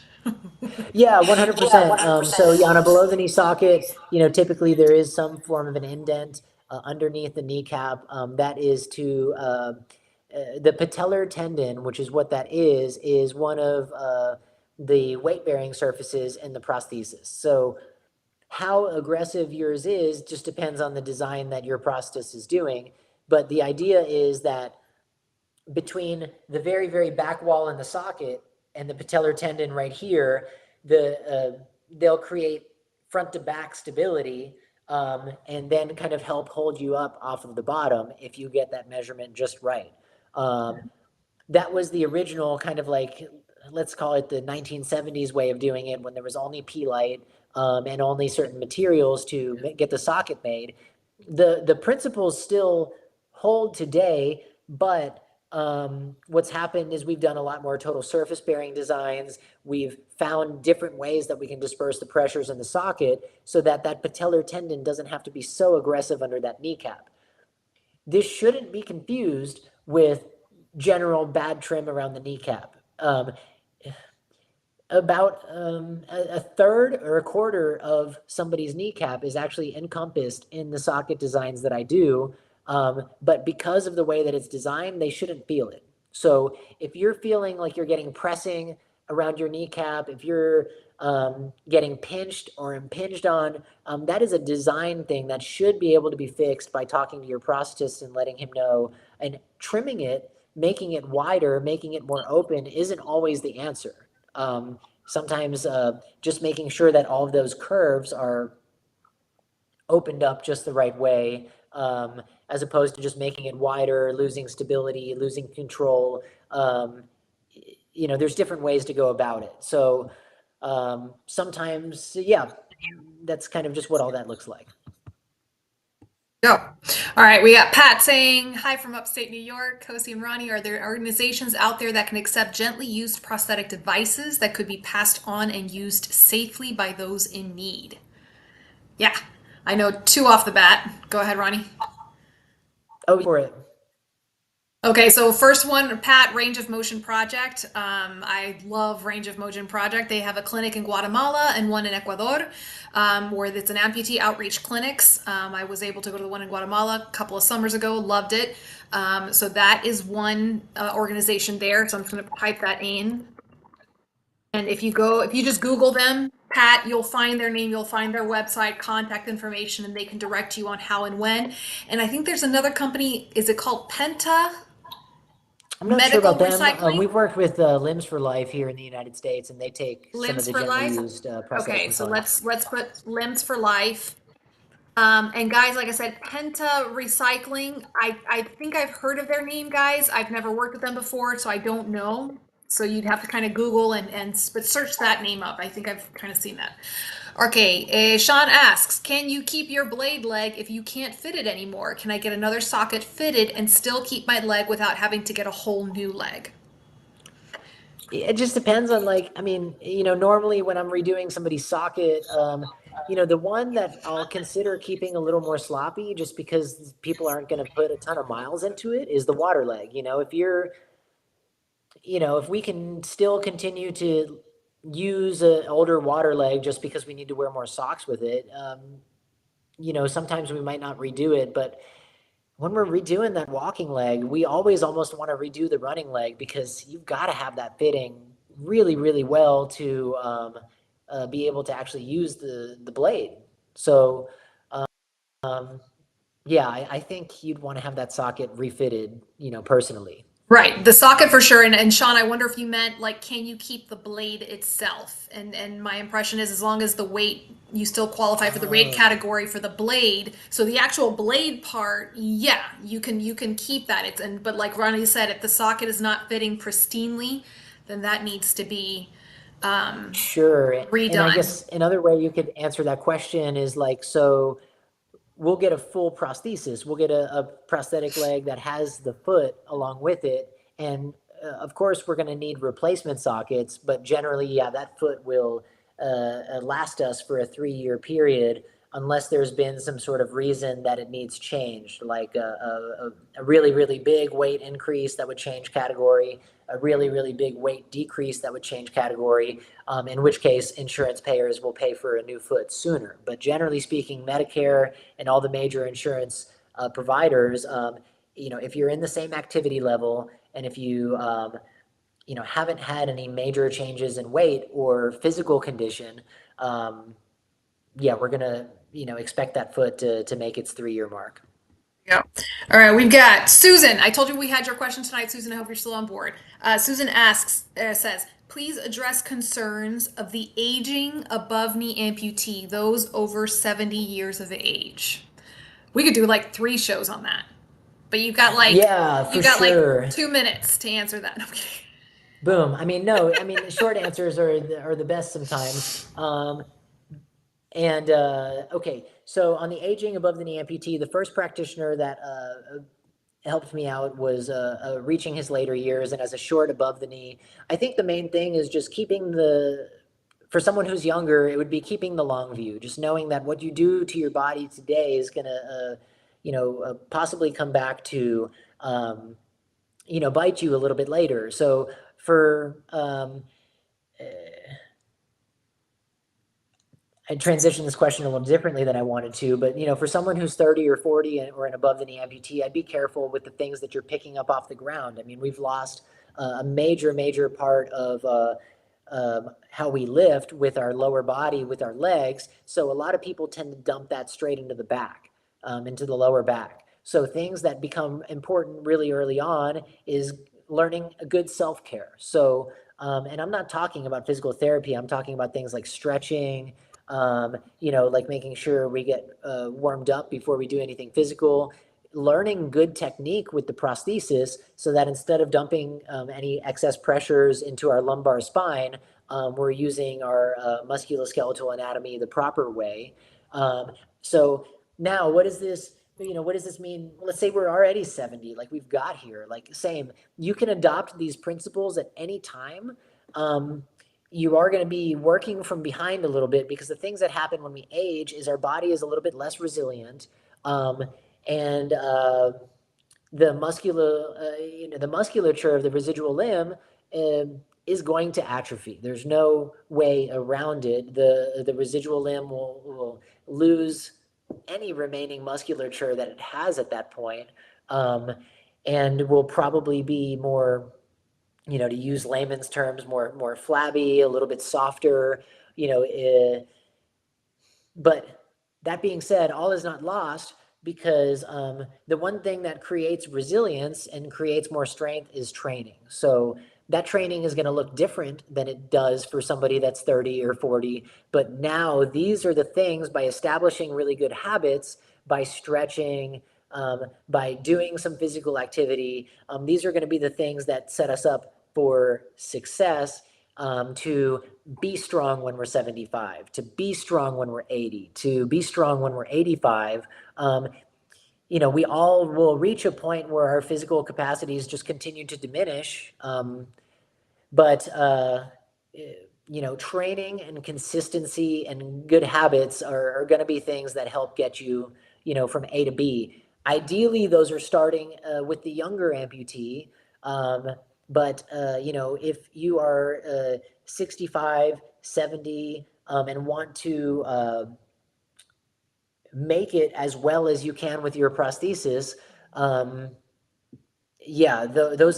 Yeah, 100%. So yeah, on a below the knee socket, typically there is some form of an indent underneath the kneecap. That is to the patellar tendon, which is what that is one of the weight-bearing surfaces in the prosthesis. So how aggressive yours is just depends on the design that your prosthesis is doing. But the idea is that between the very, very back wall in the socket and the patellar tendon right here, they'll create front to back stability and then kind of help hold you up off of the bottom if you get that measurement just right. That was the original kind of like, let's call it the 1970s way of doing it when there was only P-Lite and only certain materials to get the socket made. The principles still hold today, but what's happened is we've done a lot more total surface bearing designs. We've found different ways that we can disperse the pressures in the socket so that that patellar tendon doesn't have to be so aggressive under that kneecap. This shouldn't be confused with general bad trim around the kneecap. about a third or a quarter of somebody's kneecap is actually encompassed in the socket designs that I do. But because of the way that it's designed, they shouldn't feel it. So if you're feeling like you're getting pressing around your kneecap, if you're getting pinched or impinged on, that is a design thing that should be able to be fixed by talking to your prosthetist and letting him know. And trimming it, making it wider, making it more open isn't always the answer. Sometimes just making sure that all of those curves are opened up just the right way, as opposed to just making it wider, losing stability, losing control. There's different ways to go about it. So sometimes, yeah, that's kind of just what all that looks like. Go. All right, we got Pat saying, hi from upstate New York. Kosi and Ronnie, are there organizations out there that can accept gently used prosthetic devices that could be passed on and used safely by those in need? Yeah, I know two off the bat. Go ahead, Ronnie. Oh, for it. Okay, so first one, Pat, Range of Motion Project. I love Range of Motion Project. They have a clinic in Guatemala and one in Ecuador, where it's an amputee outreach clinics. I was able to go to the one in Guatemala a couple of summers ago, loved it. So that is one organization there. So I'm just going to type that in. And if you just Google them, Pat, you'll find their name, you'll find their website, contact information, and they can direct you on how and when. And I think there's another company, is it called Penta? I'm not sure Medical about them. recycling? We've worked with Limbs for Life here in the United States, and they take some of Limbs the for gently Life? used prosthetic Okay, so components. let's put Limbs for Life. And guys, like I said, Penta Recycling. I think I've heard of their name, guys. I've never worked with them before, so I don't know. So you'd have to kind of Google but search that name up. I think I've kind of seen that. Okay, Sean asks, can you keep your blade leg if you can't fit it anymore? Can I get another socket fitted and still keep my leg without having to get a whole new leg? It just depends on, like, I mean, normally when I'm redoing somebody's socket, the one that I'll consider keeping a little more sloppy just because people aren't going to put a ton of miles into it is the water leg. If we can still continue to use an older water leg just because we need to wear more socks with it, sometimes we might not redo it, but when we're redoing that walking leg, we always almost want to redo the running leg because you've got to have that fitting really, really well to be able to actually use the blade. So, yeah, I think you'd want to have that socket refitted, personally. Right, the socket for sure. And Sean, I wonder if you meant like, can you keep the blade itself? And my impression is as long as the weight, you still qualify for the weight category for the blade. So the actual blade part, yeah, you can keep that. But like Ronnie said, if the socket is not fitting pristinely, then that needs to be Sure. And I redone. guess another way you could answer that question is like, so we'll get a full prosthesis. We'll get a prosthetic leg that has the foot along with it. And of course, we're going to need replacement sockets, but generally, yeah, that foot will last us for a 3-year period unless there's been some sort of reason that it needs changed, like a really, really big weight increase that would change category, a really, really big weight decrease that would change category, in which case insurance payers will pay for a new foot sooner. But generally speaking, Medicare and all the major insurance providers, if you're in the same activity level and if you, haven't had any major changes in weight or physical condition, yeah, we're going to, expect that foot to make its 3-year mark. Yeah. All right, we've got Susan. I told you we had your question tonight, Susan. I hope you're still on board. Susan says, please address concerns of the aging above knee amputee, those over 70 years of age. We could do like 3 shows on that, but Yeah, for sure. like 2 minutes to answer that. Okay. Boom. I mean, no, the short answers are the best sometimes. Okay, so on the aging above the knee amputee, the first practitioner that helped me out was reaching his later years and as a short above the knee. I think the main thing is just for someone who's younger, it would be keeping the long view, just knowing that what you do to your body today is going to, possibly come back to, bite you a little bit later. So for I transitioned this question a little differently than I wanted to, but for someone who's 30 or 40 or and above the knee amputee, I'd be careful with the things that you're picking up off the ground. I mean, we've lost a major part of how we lift with our lower body, with our legs. So a lot of people tend to dump that straight into the back, into the lower back. So things that become important really early on is learning a good self-care. So, and I'm not talking about physical therapy. I'm talking about things like stretching, like making sure we get warmed up before we do anything physical, learning good technique with the prosthesis so that instead of dumping any excess pressures into our lumbar spine, we're using our musculoskeletal anatomy the proper way. So now what does this, what does this mean? Let's say we're already 70, like we've got here, like same, you can adopt these principles at any time. You are going to be working from behind a little bit because the things that happen when we age is our body is a little bit less resilient. And the the musculature of the residual limb is going to atrophy. There's no way around it. The residual limb will lose any remaining musculature that it has at that point, and will probably be more, to use layman's terms, more flabby, a little bit softer, but that being said, all is not lost because the one thing that creates resilience and creates more strength is training. So that training is going to look different than it does for somebody that's 30 or 40. But now these are the things, by establishing really good habits, by stretching, by doing some physical activity, these are going to be the things that set us up for success, to be strong when we're 75, to be strong when we're 80, to be strong when we're 85. We all will reach a point where our physical capacities just continue to diminish. But training and consistency and good habits are going to be things that help get you, from A to B. Ideally, those are starting with the younger amputee. But if you are 65, 70, and want to make it as well as you can with your prosthesis, those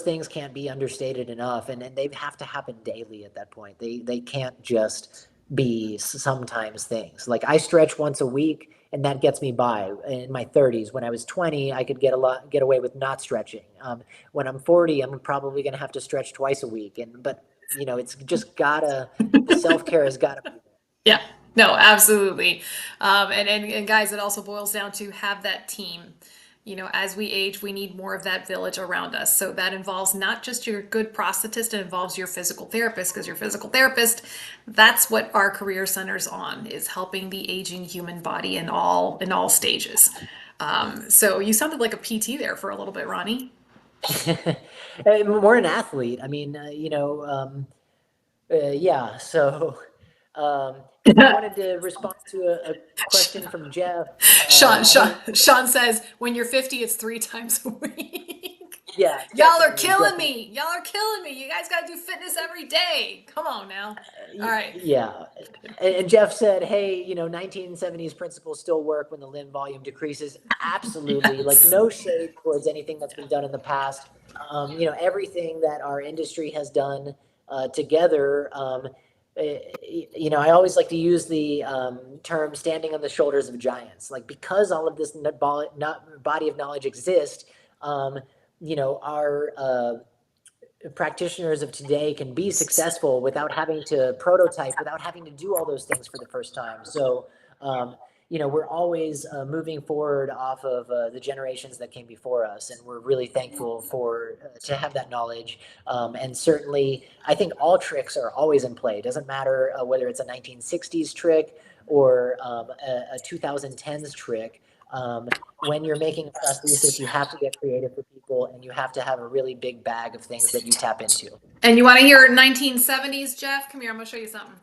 things can't be understated enough, and they have to happen daily at that point. They can't just be sometimes things. Like I stretch once a week, and that gets me by. In my 30s, when I was 20, I could get away with not stretching. When I'm 40, I'm probably going to have to stretch twice a week. But it's just the self-care has gotta be there. Yeah, no, absolutely. And guys, it also boils down to have that team. As we age, we need more of that village around us. So that involves not just your good prosthetist, it involves your physical therapist, because your physical therapist, that's what our career center's on, is helping the aging human body in all stages. So you sounded like a PT there for a little bit, Ronnie. More an athlete. I mean, yeah. So I wanted to respond to a question from Jeff. Sean says, when you're 50, it's 3 times a week. Yeah. Y'all are killing me. Y'all are killing me. You guys got to do fitness every day. Come on now. All right. Yeah. And Jeff said, hey, 1970s principles still work when the limb volume decreases. Absolutely. Yes. Like no shade towards anything that's been done in the past. Everything that our industry has done together, I always like to use the term standing on the shoulders of giants, like because all of this body of knowledge exists, our practitioners of today can be successful without having to prototype, without having to do all those things for the first time. So, we're always moving forward off of the generations that came before us, and we're really thankful to have that knowledge. And certainly, I think all tricks are always in play. It doesn't matter whether it's a 1960s trick or a 2010s trick. When you're making a prosthesis, you have to get creative for people, and you have to have a really big bag of things that you tap into. And you want to hear 1970s, Jeff? Come here, I'm going to show you something.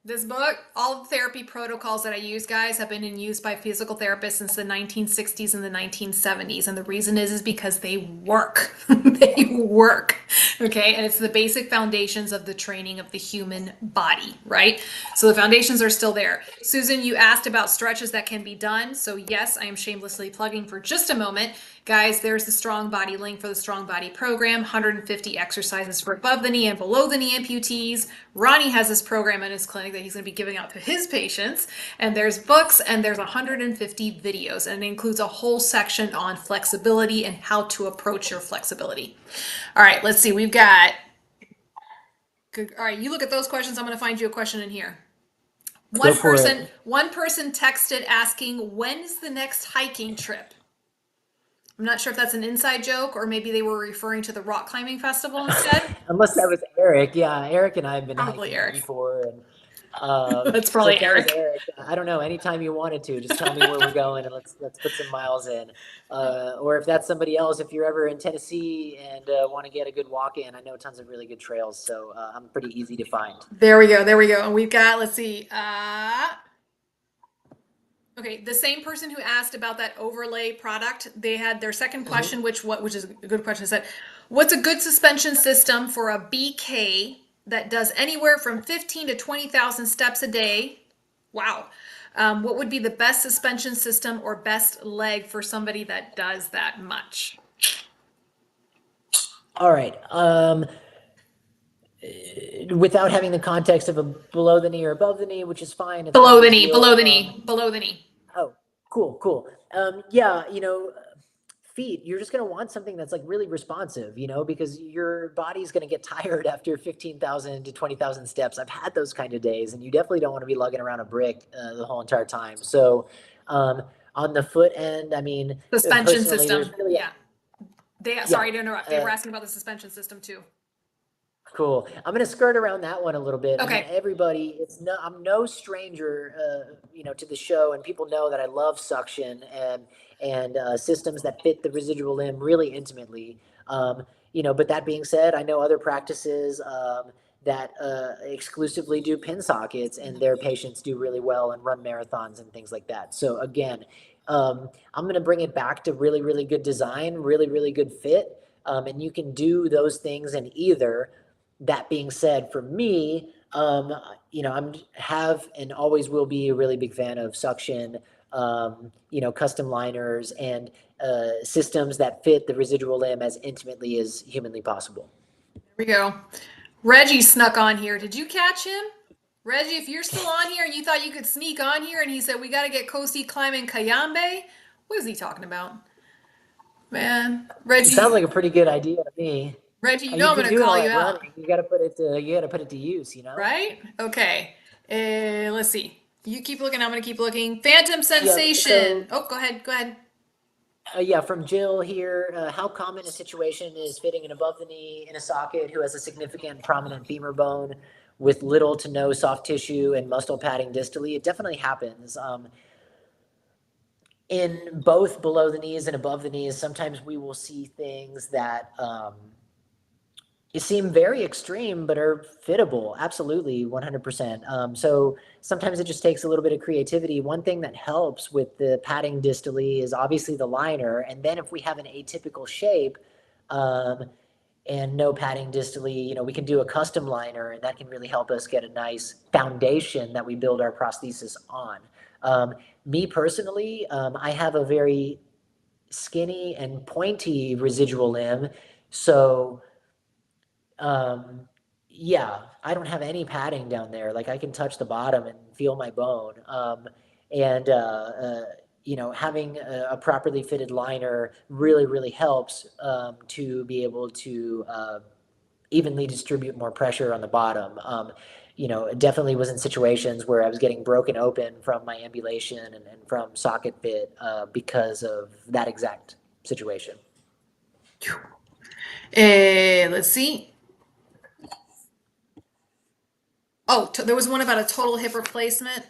This book, all the therapy protocols that I use, guys, have been in use by physical therapists since the 1960s and the 1970s. And the reason is because they work. They work. Okay, and it's the basic foundations of the training of the human body, right? So the foundations are still there. Susan, you asked about stretches that can be done. So yes, I am shamelessly plugging for just a moment. Guys, there's the Strong Body link for the Strong Body program, 150 exercises for above the knee and below the knee amputees. Ronnie has this program in his clinic that he's going to be giving out to his patients. And there's books and there's 150 videos, and it includes a whole section on flexibility and how to approach your flexibility. All right, let's see. We've got good. All right, you look at those questions. I'm going to find you a question in here. Go for it. One person texted asking, when's the next hiking trip? I'm not sure if that's an inside joke or maybe they were referring to the rock climbing festival instead. Unless that was Eric. Yeah, Eric and I have been Probably hiking Eric. before, and That's so probably if that was Eric. I don't know. Anytime you wanted to, just tell me where we're going, and let's put some miles in. Or if that's somebody else, if you're ever in Tennessee and want to get a good walk in, I know tons of really good trails, so I'm pretty easy to find. There we go. There we go. And we've got, let's see. Okay, the same person who asked about that overlay product, they had their second question, which is a good question, said, what's a good suspension system for a BK that does anywhere from 15 to 20,000 steps a day? Wow. What would be the best suspension system or best leg for somebody that does that much? All right. Without having the context of a below the knee or above the knee, which is fine. It's Below not a the big knee, deal. below the knee, below the knee. Oh, cool. Yeah, feet, you're just going to want something that's like really responsive, because your body's going to get tired after 15,000 to 20,000 steps. I've had those kind of days, and you definitely don't want to be lugging around a brick the whole entire time. So, on the foot end, I mean, Suspension personally, system. there's really Sorry to interrupt. They were asking about the suspension system too. cool. I'm gonna skirt around that one a little bit. I mean, Okay. everybody, I'm no stranger, to the show, and people know that I love suction and systems that fit the residual limb really intimately. But that being said, I know other practices that exclusively do pin sockets, and their patients do really well and run marathons and things like that. So again, I'm gonna bring it back to really, really good design, really, really good fit, and you can do those things in either. That being said, for me, I'm have and always will be a really big fan of suction, custom liners and systems that fit the residual limb as intimately as humanly possible. There we go. Reggie snuck on here. Did you catch him? Reggie, if you're still on here and you thought you could sneak on here and he said, we got to get Kosi climbing Kayambe, what is he talking about? Man, Reggie. It sounds like a pretty good idea to me. Reggie, you You've know I'm been going to doing all call you that out. running. You got to put it to use, Right? Okay. Let's see. You keep looking. I'm going to keep looking. Phantom Yeah, Sensation. so Oh, go ahead. Go ahead. from Jill here, how common a situation is fitting an above the knee in a socket who has a significant prominent femur bone with little to no soft tissue and muscle padding distally? It definitely happens. In both below the knees and above the knees, sometimes we will see things that seem very extreme, but are fittable. Absolutely, 100%. So sometimes it just takes a little bit of creativity. One thing that helps with the padding distally is obviously the liner. And then if we have an atypical shape and no padding distally, we can do a custom liner, and that can really help us get a nice foundation that we build our prosthesis on. Me personally, I have a very skinny and pointy residual limb. So I don't have any padding down there. Like I can touch the bottom and feel my bone. Having a properly fitted liner really, really helps to be able to evenly distribute more pressure on the bottom. Definitely was in situations where I was getting broken open from my ambulation and from socket fit because of that exact situation. Let's see. Oh, there was one about a total hip replacement.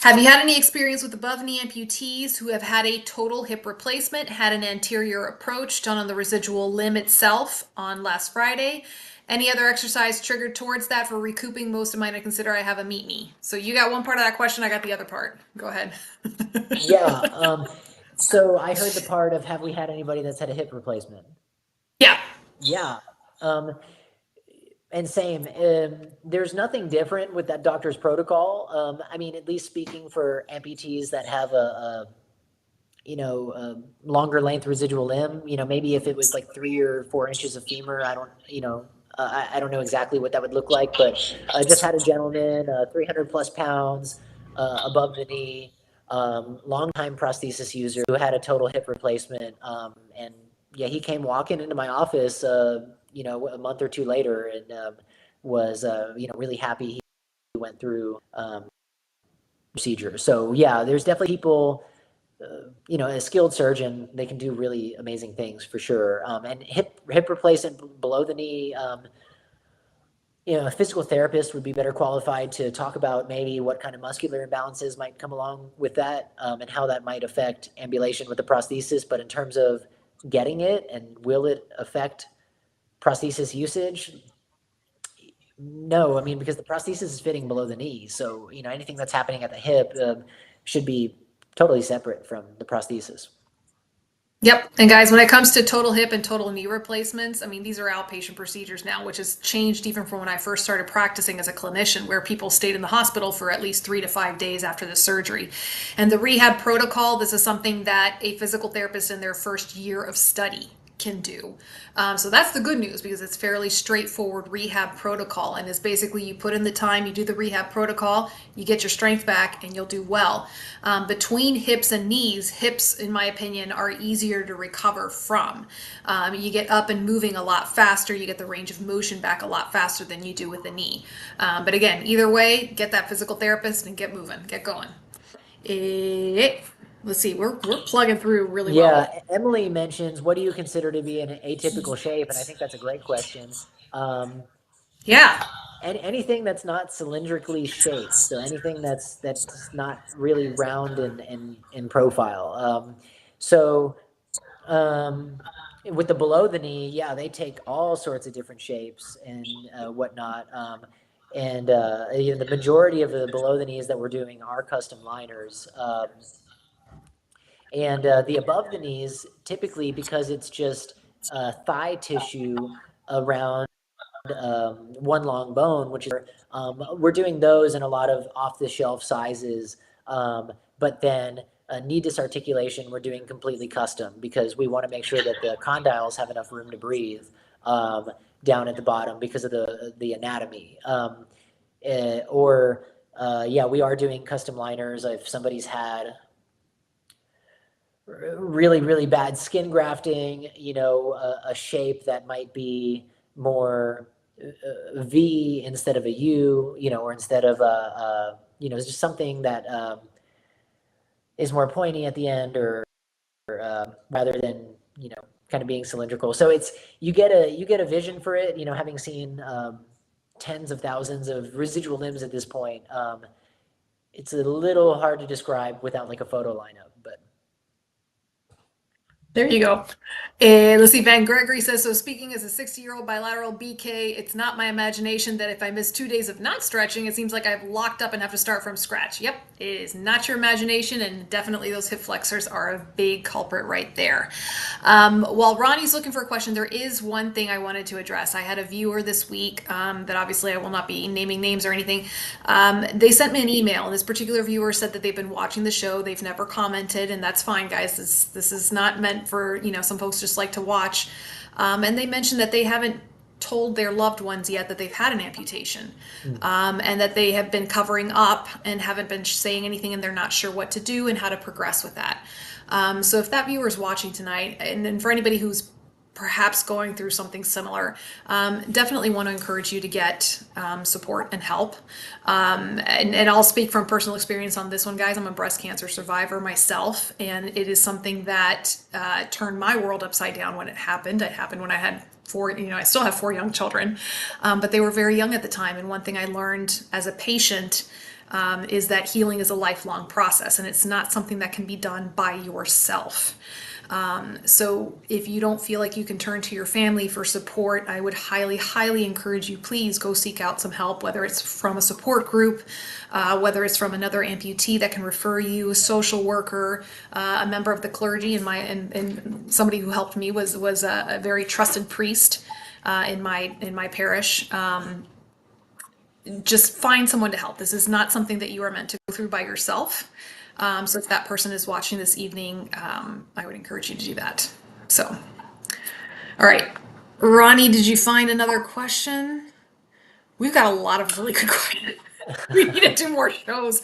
Have you had any experience with above knee amputees who have had a total hip replacement, had an anterior approach done on the residual limb itself on last Friday? Any other exercise triggered towards that for recouping? Most of mine I consider I have a meat knee. So you got one part of that question, I got the other part. Go ahead. Yeah. So I heard the part of, have we had anybody that's had a hip replacement? Yeah. Yeah. Um, and same, there's nothing different with that doctor's protocol. I mean, at least speaking for amputees that have a longer length residual limb, maybe if it was like 3 or 4 inches of femur, I don't, I don't know exactly what that would look like, but I just had a gentleman, 300 plus pounds, above the knee, long time prosthesis user who had a total hip replacement. And yeah, he came walking into my office, a month or two later and, was, really happy he went through, procedure. So yeah, there's definitely people, a skilled surgeon, they can do really amazing things for sure. And hip replacement below the knee, a physical therapist would be better qualified to talk about maybe what kind of muscular imbalances might come along with that, and how that might affect ambulation with the prosthesis. But in terms of getting it and will it affect prosthesis usage? No, I mean, because the prosthesis is fitting below the knee. So, anything that's happening at the hip, should be totally separate from the prosthesis. Yep. And guys, when it comes to total hip and total knee replacements, I mean, these are outpatient procedures now, which has changed even from when I first started practicing as a clinician, where people stayed in the hospital for at least 3 to 5 days after the surgery. And the rehab protocol, this is something that a physical therapist in their first year of study can do. So that's the good news, because it's fairly straightforward rehab protocol, and it's basically you put in the time, you do the rehab protocol, you get your strength back, and you'll do well. Between hips and knees, hips, in my opinion, are easier to recover from. You get up and moving a lot faster, you get the range of motion back a lot faster than you do with the knee. But again, either way, get that physical therapist and get moving, get going. Let's see, we're plugging through really well. Yeah, Emily mentions, what do you consider to be an atypical shape? And I think that's a great question. Um, Yeah. anything that's not cylindrically shaped, so anything that's not really round in profile. So with the below the knee, yeah, they take all sorts of different shapes and, whatnot. And the majority of the below the knees that we're doing are custom liners. And the above the knees, typically because it's just thigh tissue around, one long bone, which is, we're doing those in a lot of off the shelf sizes. But then knee disarticulation, we're doing completely custom because we want to make sure that the condyles have enough room to breathe, down at the bottom because of the anatomy. Yeah, we are doing custom liners. If somebody's had really, really bad skin grafting, a shape that might be more V instead of a U, or instead of it's just something that, is more pointy at the end, or rather than, kind of being cylindrical. So you get a vision for it, having seen, tens of thousands of residual limbs at this point. It's a little hard to describe without like a photo lineup, but There you go. And let's see, Van Gregory says, so speaking as a 60-year-old bilateral BK, it's not my imagination that if I miss 2 days of not stretching, it seems like I've locked up and have to start from scratch. Yep, it is not your imagination, and definitely those hip flexors are a big culprit right there. While Ronnie's looking for a question, there is one thing I wanted to address. I had a viewer this week, that obviously I will not be naming names or anything. They sent me an email, and this particular viewer said that they've been watching the show. They've never commented, and that's fine, guys. This is not meant for, some folks just like to watch. And they mentioned that they haven't told their loved ones yet that they've had an amputation, and that they have been covering up and haven't been saying anything, and they're not sure what to do and how to progress with that. So if that viewer is watching tonight, and then for anybody who's perhaps going through something similar, definitely want to encourage you to get support and help. And I'll speak from personal experience on this one, guys. I'm a breast cancer survivor myself, and it is something that turned my world upside down when it happened. It happened when I had four, I still have 4 young children, but they were very young at the time. And one thing I learned as a patient is that healing is a lifelong process, and it's not something that can be done by yourself. So if you don't feel like you can turn to your family for support, I would highly, highly encourage you, please go seek out some help, whether it's from a support group, whether it's from another amputee that can refer you, a social worker, a member of the clergy. And somebody who helped me was a very trusted priest in my parish. Just find someone to help. This is not something that you are meant to go through by yourself. So if that person is watching this evening, I would encourage you to do that. So, all right. Ronnie, did you find another question? We've got a lot of really good questions. We need to do more shows.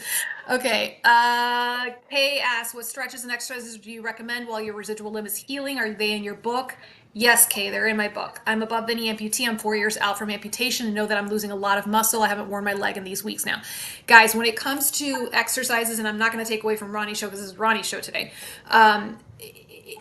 Okay. Kay asks, what stretches and exercises do you recommend while your residual limb is healing? Are they in your book? Yes, Kay, they're in my book. I'm above any amputee. I'm 4 years out from amputation and know that I'm losing a lot of muscle. I haven't worn my leg in these weeks now. Guys, when it comes to exercises, and I'm not going to take away from Ronnie's show because this is Ronnie's show today,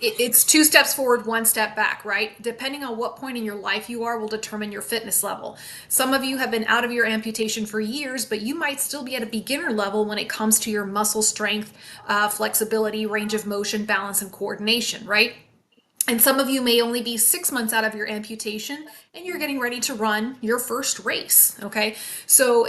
it's 2 steps forward, 1 step back, right? Depending on what point in your life you are will determine your fitness level. Some of you have been out of your amputation for years, but you might still be at a beginner level when it comes to your muscle strength, flexibility, range of motion, balance, and coordination, right? And some of you may only be 6 months out of your amputation and you're getting ready to run your first race. Okay. So,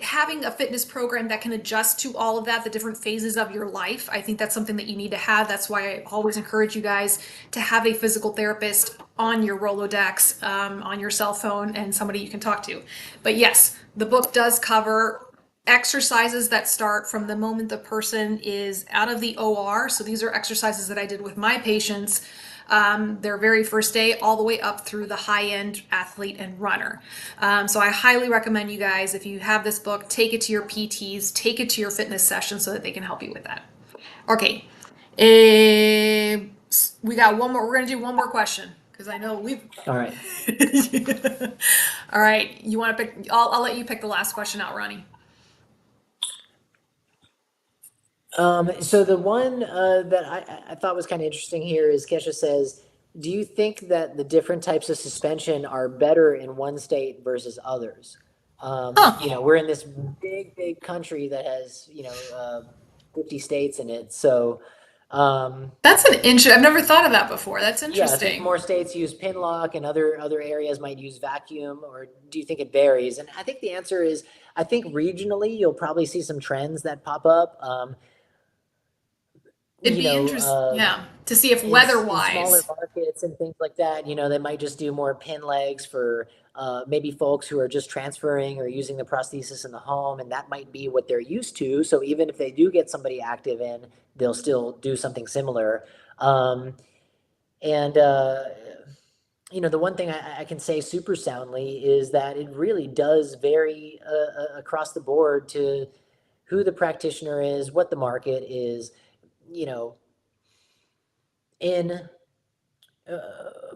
having a fitness program that can adjust to all of that, the different phases of your life, I think that's something that you need to have. That's why I always encourage you guys to have a physical therapist on your Rolodex, on your cell phone, and somebody you can talk to. But yes, the book does cover exercises that start from the moment the person is out of the OR. So these are exercises that I did with my patients their very first day all the way up through the high-end athlete and runner. So I highly recommend you guys, if you have this book, take it to your PTs, take it to your fitness session so that they can help you with that. Okay. We got one more. We're going to do one more question because I know we've... All right. All right. You want to pick... I'll let you pick the last question out, Ronnie. So the one that I thought was kind of interesting here is Kesha says, do you think that the different types of suspension are better in one state versus others? We're in this big country that has, 50 states in it. So, That's an interesting... I've never thought of that before. That's yeah, I interesting. think more states use pin lock and other areas might use vacuum, or do you think it varies? And I think the answer is, I think regionally you'll probably see some trends that pop up. It'd be interesting, yeah, to see if in smaller weather-wise. markets and things like that, they might just do more pin legs for maybe folks who are just transferring or using the prosthesis in the home, and that might be what they're used to. So even if they do get somebody active in, they'll still do something similar. And the one thing I can say super soundly is that it really does vary across the board to who the practitioner is, what the market is. In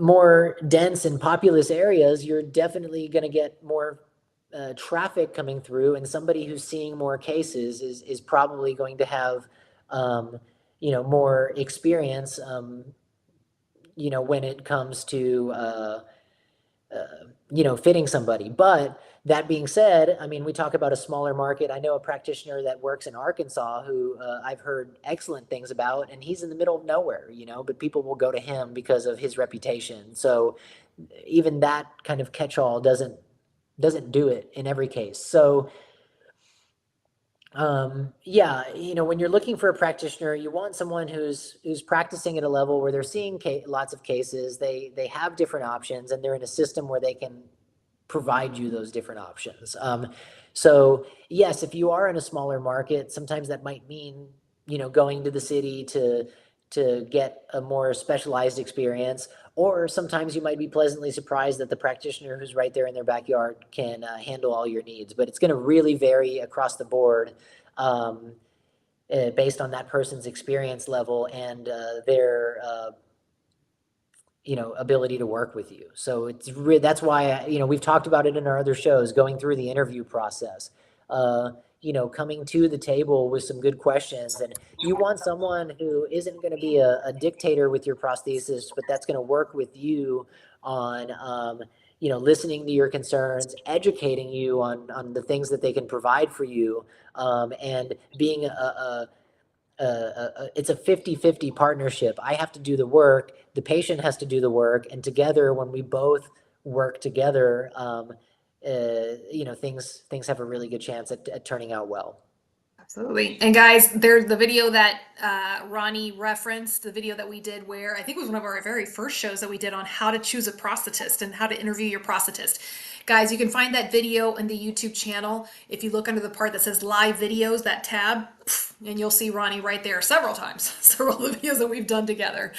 more dense and populous areas, you're definitely going to get more traffic coming through, and somebody who's seeing more cases is probably going to have more experience when it comes to fitting somebody. But that being said, I mean, we talk about a smaller market. I know a practitioner that works in Arkansas who I've heard excellent things about, and he's in the middle of nowhere, but people will go to him because of his reputation. So even that kind of catch-all doesn't do it in every case. So when you're looking for a practitioner, you want someone who's practicing at a level where they're seeing lots of cases. They have different options, and they're in a system where they can provide you those different options. So yes, if you are in a smaller market, sometimes that might mean, going to the city to get a more specialized experience, or sometimes you might be pleasantly surprised that the practitioner who's right there in their backyard can handle all your needs. But it's going to really vary across the board based on that person's experience level and their ability to work with you. So that's why, we've talked about it in our other shows, going through the interview process, coming to the table with some good questions. And you want someone who isn't going to be a dictator with your prosthesis, but that's going to work with you on, listening to your concerns, educating you on the things that they can provide for you, and being it's a 50-50 partnership. I have to do the work, the patient has to do the work, and together, when we both work together, things have a really good chance at turning out well. Absolutely. And guys, there's the video that Ronnie referenced, the video that we did where I think it was one of our very first shows that we did on how to choose a prosthetist and how to interview your prosthetist. Guys, you can find that video in the YouTube channel. If you look under the part that says live videos, that tab, and you'll see Ronnie right there several times, several of the videos that we've done together.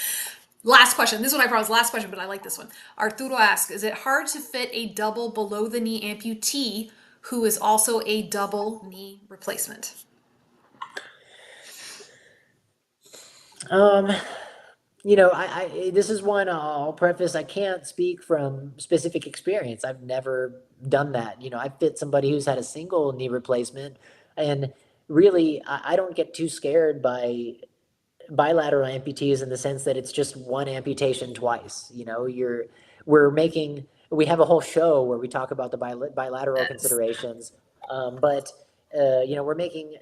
Last question. This one I promise, last question, but I like this one. Arturo asks, is it hard to fit a double below the knee amputee who is also a double knee replacement? This is one I'll preface. I can't speak from specific experience. I've never done that. I fit somebody who's had a single knee replacement, and really, I don't get too scared by bilateral amputees in the sense that it's just one amputation twice. We have a whole show where we talk about the bilateral considerations, but we're making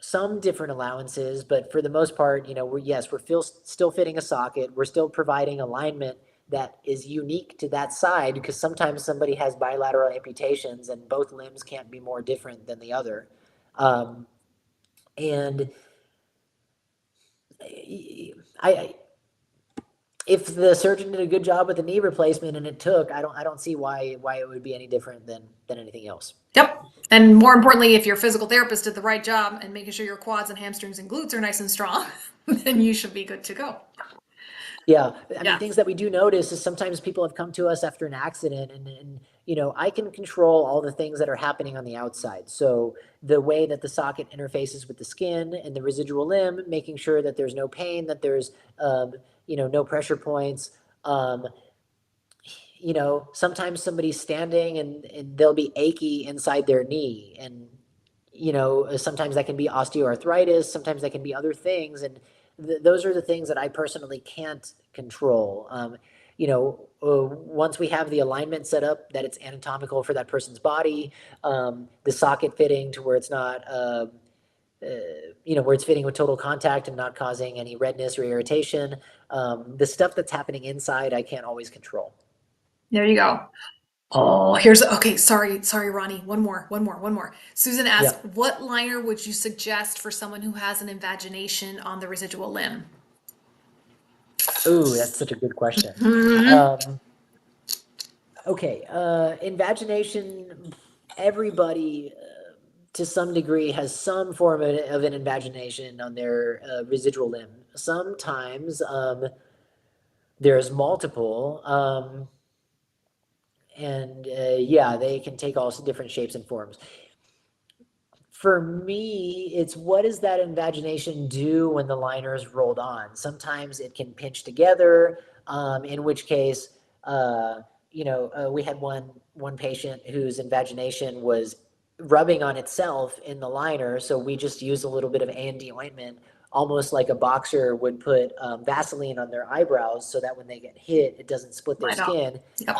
some different allowances, but for the most part, we're still fitting a socket. We're still providing alignment that is unique to that side, because sometimes somebody has bilateral amputations and both limbs can't be more different than the other. And if the surgeon did a good job with the knee replacement and it took, I don't see why it would be any different than anything else. Yep. And more importantly, if your physical therapist did the right job and making sure your quads and hamstrings and glutes are nice and strong, then you should be good to go. Yeah. I mean, things that we do notice is sometimes people have come to us after an accident, and I can control all the things that are happening on the outside. So the way that the socket interfaces with the skin and the residual limb, making sure that there's no pain, that there's, no pressure points. Sometimes somebody's standing and they'll be achy inside their knee. And, sometimes that can be osteoarthritis. Sometimes that can be other things. And those are the things that I personally can't control. Once we have the alignment set up that it's anatomical for that person's body, the socket fitting to where it's not, where it's fitting with total contact and not causing any redness or irritation. The stuff that's happening inside, I can't always control. There you go. Oh, okay. Sorry, Ronnie. One more. Susan asked, what liner would you suggest for someone who has an invagination on the residual limb? Ooh, that's such a good question. Okay, invagination, everybody to some degree has some form of an invagination on their residual limb. Sometimes there's multiple, and they can take all different shapes and forms. For me, it's what does that invagination do when the liner is rolled on? Sometimes it can pinch together, in which case, we had one patient whose invagination was rubbing on itself in the liner, so we just used a little bit of A&D ointment, almost like a boxer would put Vaseline on their eyebrows so that when they get hit, it doesn't split their skin. Yep.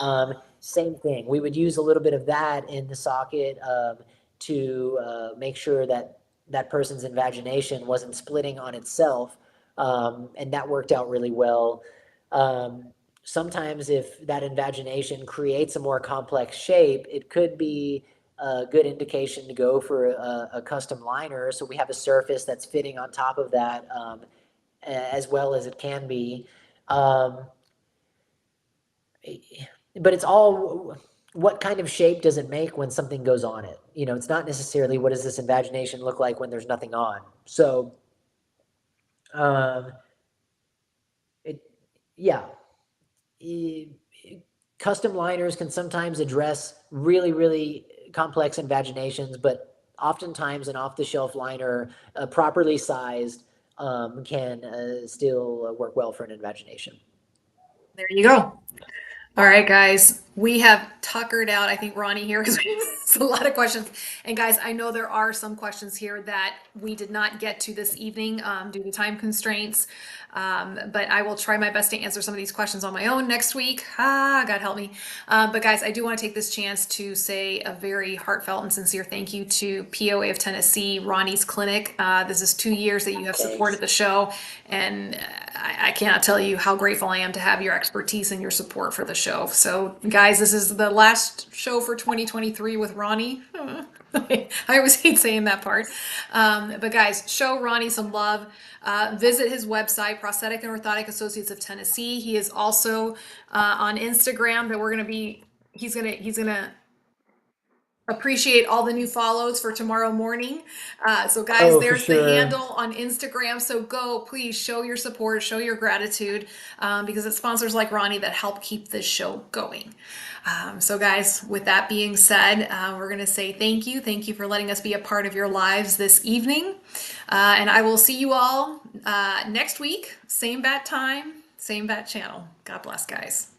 Same thing. We would use a little bit of that in the socket to make sure that that person's invagination wasn't splitting on itself, and that worked out really well. Sometimes if that invagination creates a more complex shape, it could be a good indication to go for a custom liner, so we have a surface that's fitting on top of that as well as it can be. But it's all, what kind of shape does it make when something goes on it? It's not necessarily what does this invagination look like when there's nothing on. So, custom liners can sometimes address really, really complex invaginations, but oftentimes an off-the-shelf liner, properly sized, can still work well for an invagination. There you go. All right, guys. We have tuckered out, I think, Ronnie here because it's a lot of questions. And guys, I know there are some questions here that we did not get to this evening due to time constraints. But I will try my best to answer some of these questions on my own next week. God help me. But guys, I do want to take this chance to say a very heartfelt and sincere thank you to POA of Tennessee, Ronnie's Clinic. This is 2 years that you have supported the show, and I cannot tell you how grateful I am to have your expertise and your support for the show. So, guys, this is the last show for 2023 with Ronnie. I always hate saying that part. But guys, show Ronnie some love. Visit his website, Prosthetic and Orthotic Associates of Tennessee. He is also on Instagram that he's gonna appreciate all the new follows for tomorrow morning. So guys, Oh, for there's the sure. handle on Instagram. So go, please show your support, show your gratitude, because it's sponsors like Ronnie that help keep this show going. So guys, with that being said, we're going to say thank you. Thank you for letting us be a part of your lives this evening. And I will see you all next week. Same bat time, same bat channel. God bless, guys.